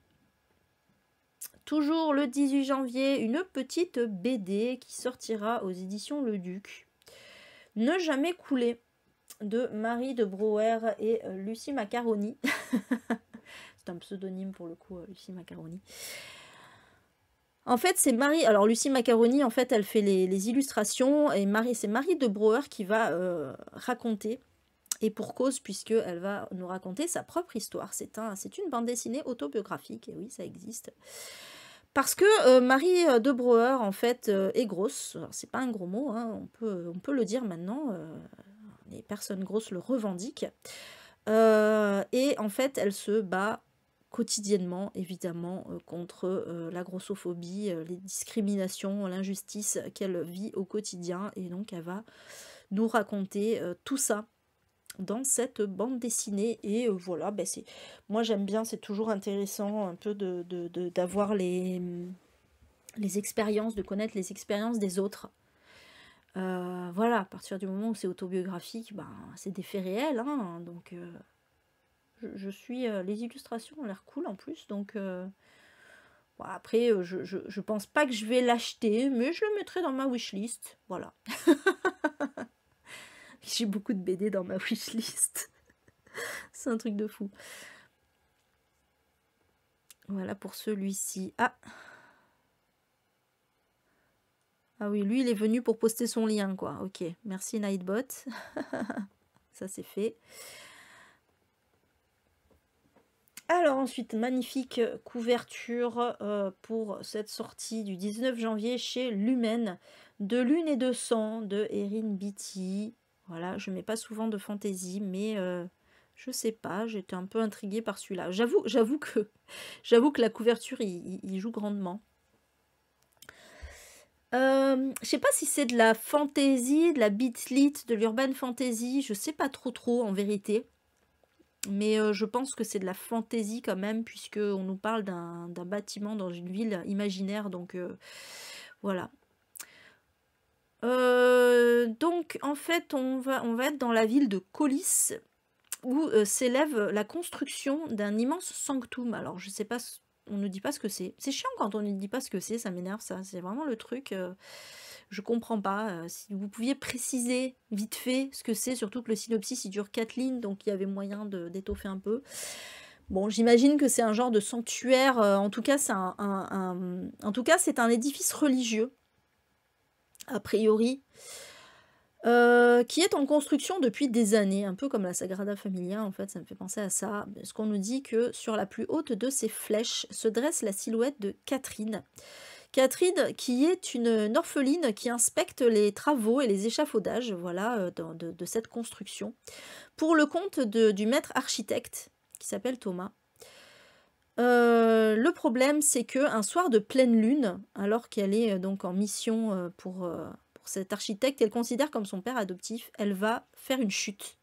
Toujours le 18 janvier, une petite BD qui sortira aux éditions Le Duc. Ne jamais couler, de Marie de Brouwer et Lucie Macaroni. C'est un pseudonyme pour le coup, Lucie Macaroni. En fait, c'est Marie. Alors, Lucie Macaroni, en fait, elle fait les illustrations. Et c'est Marie de Brouwer qui va raconter. Et pour cause, puisqu'elle va nous raconter sa propre histoire. C'est une bande dessinée autobiographique. Et oui, ça existe. Parce que Marie de Brouwer, en fait, est grosse. Alors, c'est pas un gros mot, hein, on peut le dire maintenant. Les personnes grosses le revendiquent. Et en fait, elle se bat quotidiennement, évidemment, contre la grossophobie, les discriminations, l'injustice qu'elle vit au quotidien. Et donc, elle va nous raconter tout ça dans cette bande dessinée. Et voilà, ben moi j'aime bien, c'est toujours intéressant un peu d'avoir les expériences, de connaître les expériences des autres. Voilà, à partir du moment où c'est autobiographique, ben, c'est des faits réels, hein, donc je suis... les illustrations ont l'air cool en plus, donc... Bon, après, je pense pas que je vais l'acheter, mais je le mettrai dans ma wishlist, voilà. J'ai beaucoup de BD dans ma wishlist. C'est un truc de fou. Voilà pour celui-ci. Ah oui, lui, il est venu pour poster son lien, quoi. Ok, merci Nightbot. Ça, c'est fait. Alors ensuite, magnifique couverture pour cette sortie du 19 janvier chez Lumen, de Lune et de Sang, de Erin Beatty. Voilà, je mets pas souvent de fantasy, mais je sais pas, j'étais un peu intriguée par celui-là. J'avoue que la couverture, il joue grandement. Je sais pas si c'est de la fantasy, de la beatlit, de l'urban fantasy, je sais pas trop en vérité. Mais je pense que c'est de la fantaisie quand même, puisqu'on nous parle d'un bâtiment dans une ville imaginaire, donc voilà. Donc en fait, on va être dans la ville de Collis, où s'élève la construction d'un immense sanctum. Alors je sais pas, on ne dit pas ce que c'est. C'est chiant quand on ne dit pas ce que c'est, ça m'énerve ça. C'est vraiment le truc... je comprends pas. Si vous pouviez préciser vite fait ce que c'est, surtout que le synopsis il dure 4 lignes, donc il y avait moyen d'étoffer un peu. Bon, j'imagine que c'est un genre de sanctuaire. En tout cas, c'est c'est un édifice religieux, a priori, qui est en construction depuis des années, un peu comme la Sagrada Familia, en fait, ça me fait penser à ça. Parce qu'on nous dit que sur la plus haute de ces flèches se dresse la silhouette de Catherine. Catherine, qui est une orpheline qui inspecte les travaux et les échafaudages, voilà, de cette construction, pour le compte du maître architecte, qui s'appelle Thomas. Le problème, c'est qu'un soir de pleine lune, alors qu'elle est, donc en mission, pour cet architecte qu'elle considère comme son père adoptif, elle va faire une chute,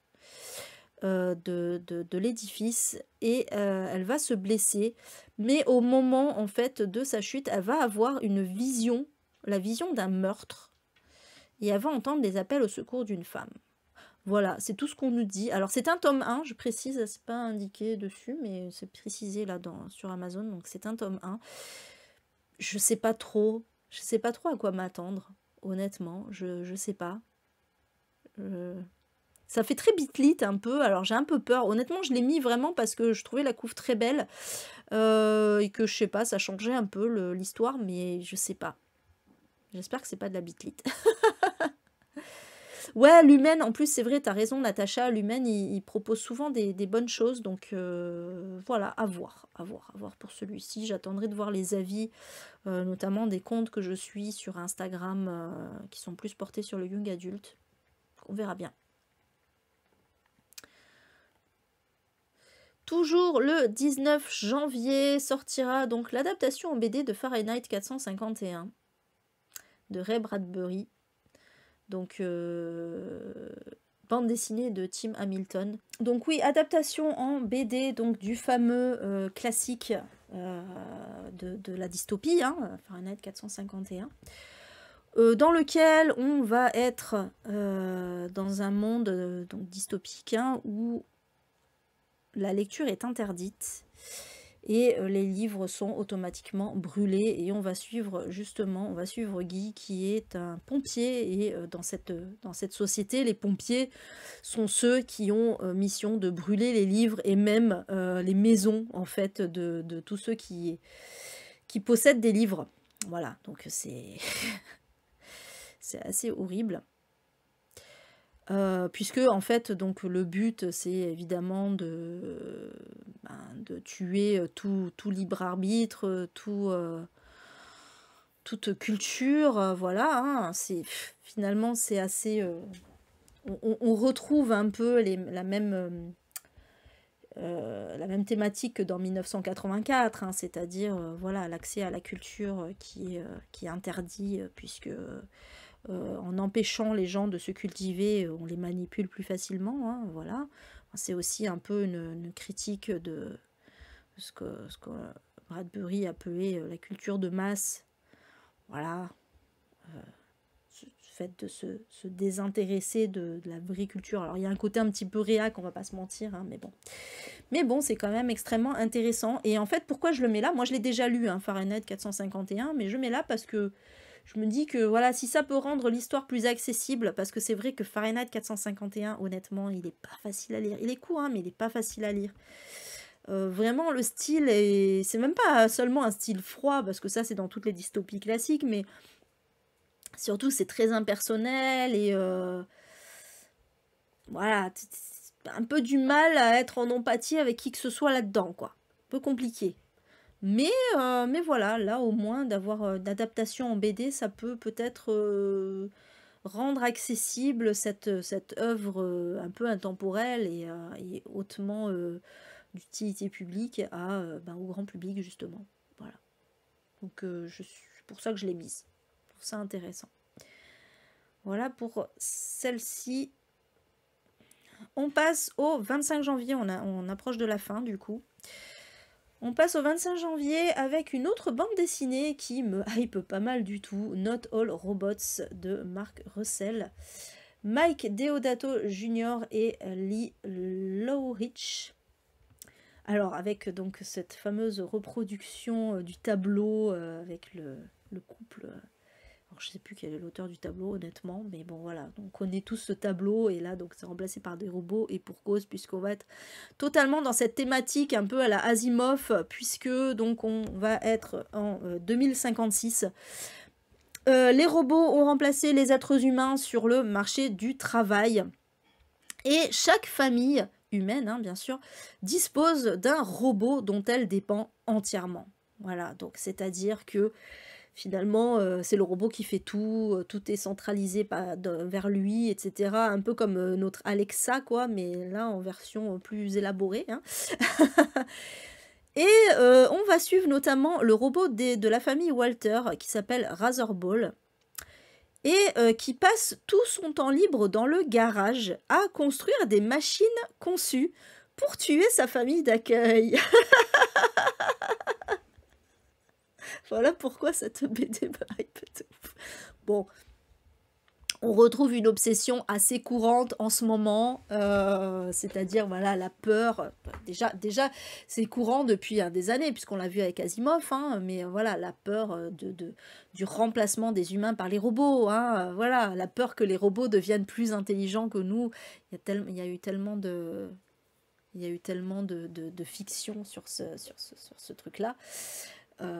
de l'édifice et elle va se blesser. Mais au moment, en fait, de sa chute, elle va avoir une vision, la vision d'un meurtre et elle va entendre les appels au secours d'une femme. Voilà, c'est tout ce qu'on nous dit. Alors c'est un tome 1, je précise, c'est pas indiqué dessus, mais c'est précisé là sur Amazon, donc c'est un tome 1. Je sais pas trop à quoi m'attendre, honnêtement, je sais pas. Ça fait très Bitlit un peu, alors j'ai un peu peur. Honnêtement, je l'ai mis vraiment parce que je trouvais la couve très belle, et que je sais pas, ça changeait un peu l'histoire, mais je sais pas. J'espère que c'est pas de la Bitlit. Ouais, Lumen, en plus, c'est vrai, t'as raison, Natacha. Lumen, il propose souvent des bonnes choses. Donc, voilà, à voir pour celui-ci. J'attendrai de voir les avis, notamment des comptes que je suis sur Instagram, qui sont plus portés sur le young adulte. On verra bien. Toujours le 19 janvier sortira donc l'adaptation en BD de Fahrenheit 451 de Ray Bradbury. Donc, bande dessinée de Tim Hamilton. Donc oui, adaptation en BD donc du fameux classique de la dystopie, hein, Fahrenheit 451, dans lequel on va être dans un monde donc dystopique, hein, où la lecture est interdite. Et les livres sont automatiquement brûlés et on va suivre Guy qui est un pompier et dans cette société, les pompiers sont ceux qui ont mission de brûler les livres et même les maisons en fait de tous ceux qui possèdent des livres. Voilà, donc c'est c'est assez horrible. Puisque en fait donc le but c'est évidemment de tuer tout libre arbitre, toute culture, voilà, hein, finalement c'est assez, on retrouve un peu la même thématique que dans 1984, hein, c'est-à-dire voilà, l'accès à la culture qui est interdit, puisque en empêchant les gens de se cultiver, on les manipule plus facilement, hein, voilà. C'est aussi un peu une critique de ce que Bradbury appelait la culture de masse, voilà, ce fait de se désintéresser de la vraie culture. Alors il y a un côté un petit peu réac, on va pas se mentir, hein, mais bon, c'est quand même extrêmement intéressant. Et en fait, pourquoi je le mets là? Moi je l'ai déjà lu, hein, Fahrenheit 451, mais je mets là parce que je me dis que voilà, si ça peut rendre l'histoire plus accessible, parce que c'est vrai que Fahrenheit 451, honnêtement, il n'est pas facile à lire. Il est court, hein, mais il n'est pas facile à lire. Vraiment, le style, c'est même pas seulement un style froid, parce que ça, c'est dans toutes les dystopies classiques, mais surtout, c'est très impersonnel, et voilà, un peu du mal à être en empathie avec qui que ce soit là-dedans, quoi. Un peu compliqué. Mais voilà, là au moins d'avoir d'adaptation en BD, ça peut peut-être rendre accessible cette œuvre un peu intemporelle et hautement d'utilité publique au grand public justement. Voilà. Donc c'est pour ça que je l'ai mise. Je trouve ça intéressant. Voilà pour celle-ci. On passe au 25 janvier, on approche de la fin du coup. On passe au 25 janvier avec une autre bande dessinée qui me hype pas mal du tout, Not All Robots de Mark Russell. Mike Deodato Jr. et Lee Lowrich. Alors avec donc cette fameuse reproduction du tableau avec le couple. Alors, je sais plus quel est l'auteur du tableau honnêtement, mais bon voilà, donc on connaît tous ce tableau et là donc c'est remplacé par des robots et pour cause puisqu'on va être totalement dans cette thématique un peu à la Asimov puisque donc on va être en 2056. Les robots ont remplacé les êtres humains sur le marché du travail et chaque famille humaine, hein, bien sûr, dispose d'un robot dont elle dépend entièrement. Voilà, donc c'est-à-dire que finalement, c'est le robot qui fait tout, tout est centralisé vers lui, etc. Un peu comme notre Alexa, quoi, mais là en version plus élaborée. Hein. Et on va suivre notamment le robot de la famille Walter qui s'appelle Razorball et qui passe tout son temps libre dans le garage à construire des machines conçues pour tuer sa famille d'accueil. Voilà pourquoi cette BD me hype de ouf. Bon, on retrouve une obsession assez courante en ce moment, c'est-à-dire voilà, la peur. Déjà c'est courant depuis des années, puisqu'on l'a vu avec Asimov, hein, mais voilà, la peur du remplacement des humains par les robots, hein, voilà, la peur que les robots deviennent plus intelligents que nous. Il y a eu tellement de... Il y a eu tellement de fiction sur ce truc-là.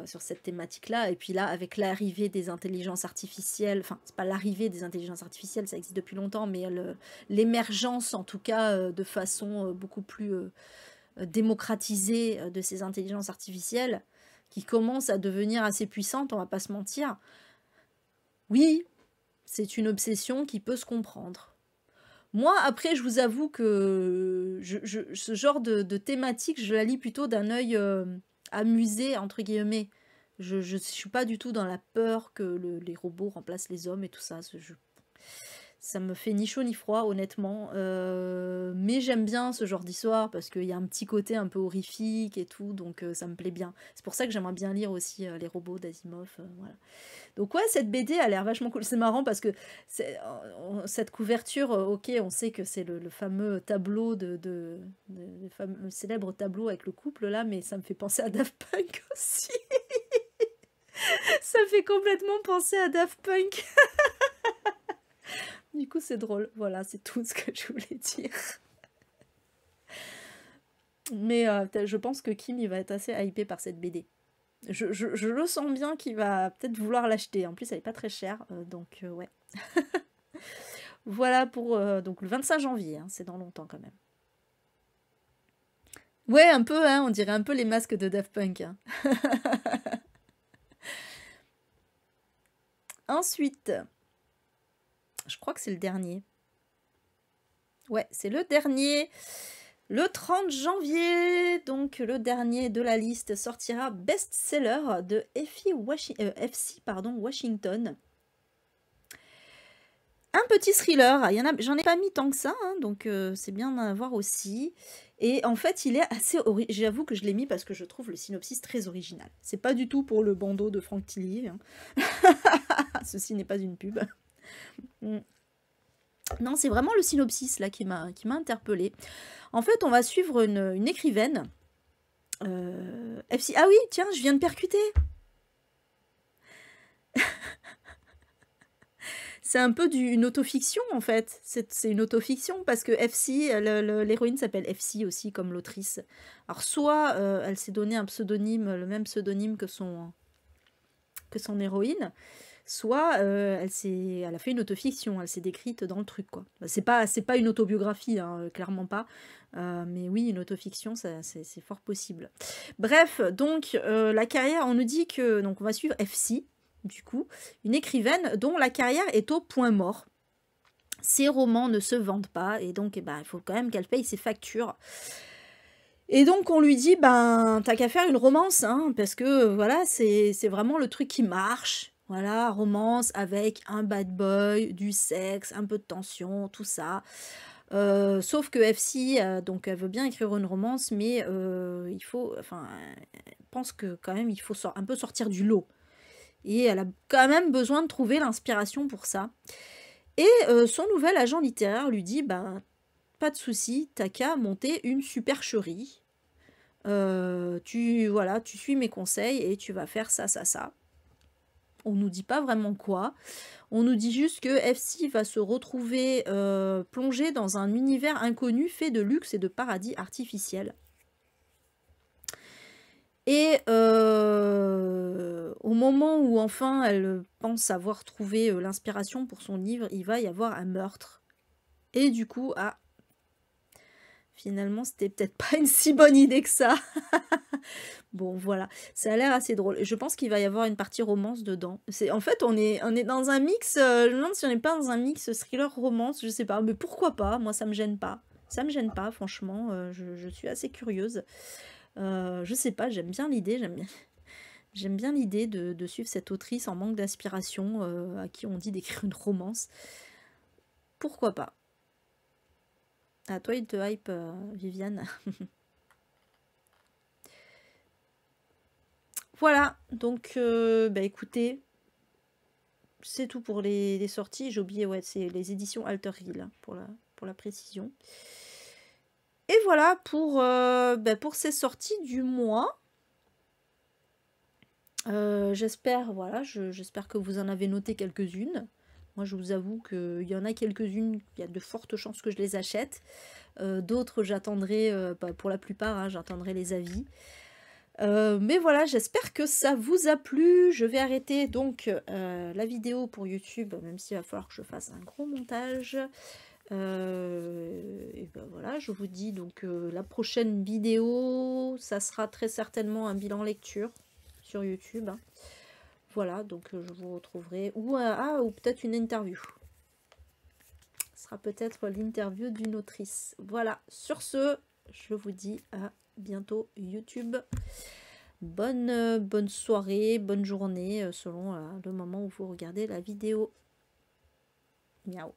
Sur cette thématique-là, et puis là, avec l'arrivée des intelligences artificielles, enfin, c'est pas l'arrivée des intelligences artificielles, ça existe depuis longtemps, mais l'émergence, en tout cas, de façon beaucoup plus démocratisée de ces intelligences artificielles, qui commencent à devenir assez puissantes, on va pas se mentir. Oui, c'est une obsession qui peut se comprendre. Moi, après, je vous avoue que ce genre de thématique, je la lis plutôt d'un œil... amusé entre guillemets. Je suis pas du tout dans la peur que les robots remplacent les hommes et tout ça. Ça me fait ni chaud ni froid, honnêtement. Mais j'aime bien ce genre d'histoire parce qu'il y a un petit côté un peu horrifique et tout, donc ça me plaît bien. C'est pour ça que j'aimerais bien lire aussi les robots d'Asimov. Voilà. Donc ouais, cette BD a l'air vachement cool. C'est marrant parce que cette couverture, ok, on sait que c'est le fameux tableau le fameux célèbre tableau avec le couple là, mais ça me fait penser à Daft Punk aussi. Ça me fait complètement penser à Daft Punk. Du coup, c'est drôle. Voilà, c'est tout ce que je voulais dire. Mais je pense que Kim, il va être assez hypé par cette BD. Je le sens bien qu'il va peut-être vouloir l'acheter. En plus, elle n'est pas très chère, donc ouais. Voilà pour donc le 25 janvier, hein, c'est dans longtemps quand même. Ouais, un peu, hein, on dirait un peu les masques de Daft Punk. Hein. Ensuite, je crois que c'est le dernier. Ouais, c'est le dernier. Le 30 janvier, donc le dernier de la liste, sortira best-seller de FC Washington. Un petit thriller, j'en ai pas mis tant que ça, hein, donc c'est bien d'en avoir aussi. Et en fait, il est assez... J'avoue que je l'ai mis parce que je trouve le synopsis très original. C'est pas du tout pour le bandeau de Franck Tilly. Hein. Ceci n'est pas une pub. Non, c'est vraiment le synopsis là qui m'a interpellée. En fait, on va suivre une écrivaine. FC... Ah oui, tiens, je viens de percuter. C'est un peu une autofiction en fait. C'est une autofiction parce que FC, l'héroïne s'appelle FC aussi comme l'autrice. Alors soit elle s'est donné un pseudonyme, le même pseudonyme que son héroïne, soit elle a fait une autofiction, elle s'est décrite dans le truc quoi. C'est pas une autobiographie, hein, clairement pas. Mais oui, une autofiction, c'est fort possible. Bref, donc la carrière, on nous dit que donc on va suivre FC. Du coup, une écrivaine dont la carrière est au point mort. Ses romans ne se vendent pas et donc il faut quand même qu'elle paye ses factures. Et donc on lui dit, t'as qu'à faire une romance, hein, parce que voilà, c'est vraiment le truc qui marche. Voilà, romance avec un bad boy, du sexe, un peu de tension, tout ça. Sauf que FC, donc elle veut bien écrire une romance, mais elle pense que quand même il faut un peu sortir du lot. Et elle a quand même besoin de trouver l'inspiration pour ça. Et son nouvel agent littéraire lui dit, pas de souci, t'as qu'à monter une supercherie. Tu suis mes conseils et tu vas faire ça, ça, ça. On nous dit pas vraiment quoi. On nous dit juste que FC va se retrouver plongé dans un univers inconnu fait de luxe et de paradis artificiels. Et au moment où enfin elle pense avoir trouvé l'inspiration pour son livre, il va y avoir un meurtre. Et du coup, finalement, c'était peut-être pas une si bonne idée que ça. Bon, voilà, ça a l'air assez drôle. Je pense qu'il va y avoir une partie romance dedans. En fait, on est dans un mix, je me demande si on n'est pas dans un mix thriller-romance, je sais pas, mais pourquoi pas, moi ça me gêne pas. Ça me gêne pas, franchement, je suis assez curieuse. Je sais pas, j'aime bien l'idée, j'aime bien l'idée de suivre cette autrice en manque d'inspiration, à qui on dit d'écrire une romance. Pourquoi pas? À toi, il te hype, Viviane. Voilà, donc bah écoutez, c'est tout pour les sorties. J'ai oublié, ouais, c'est les éditions Alter Hill, hein, pour la précision. Et voilà pour ces sorties du mois. J'espère, voilà, j'espère que vous en avez noté quelques-unes. Moi, je vous avoue qu'il y en a quelques-unes, il y a de fortes chances que je les achète. D'autres, j'attendrai, pour la plupart, hein, j'attendrai les avis. Mais voilà, j'espère que ça vous a plu. Je vais arrêter donc la vidéo pour YouTube, même s'il va falloir que je fasse un gros montage. Et ben voilà, je vous dis donc la prochaine vidéo, ça sera très certainement un bilan lecture sur YouTube. Hein. Voilà, donc je vous retrouverai. Ou peut-être une interview. Ce sera peut-être l'interview d'une autrice. Voilà, sur ce, je vous dis à bientôt YouTube. Bonne soirée, bonne journée, selon le moment où vous regardez la vidéo. Miaou.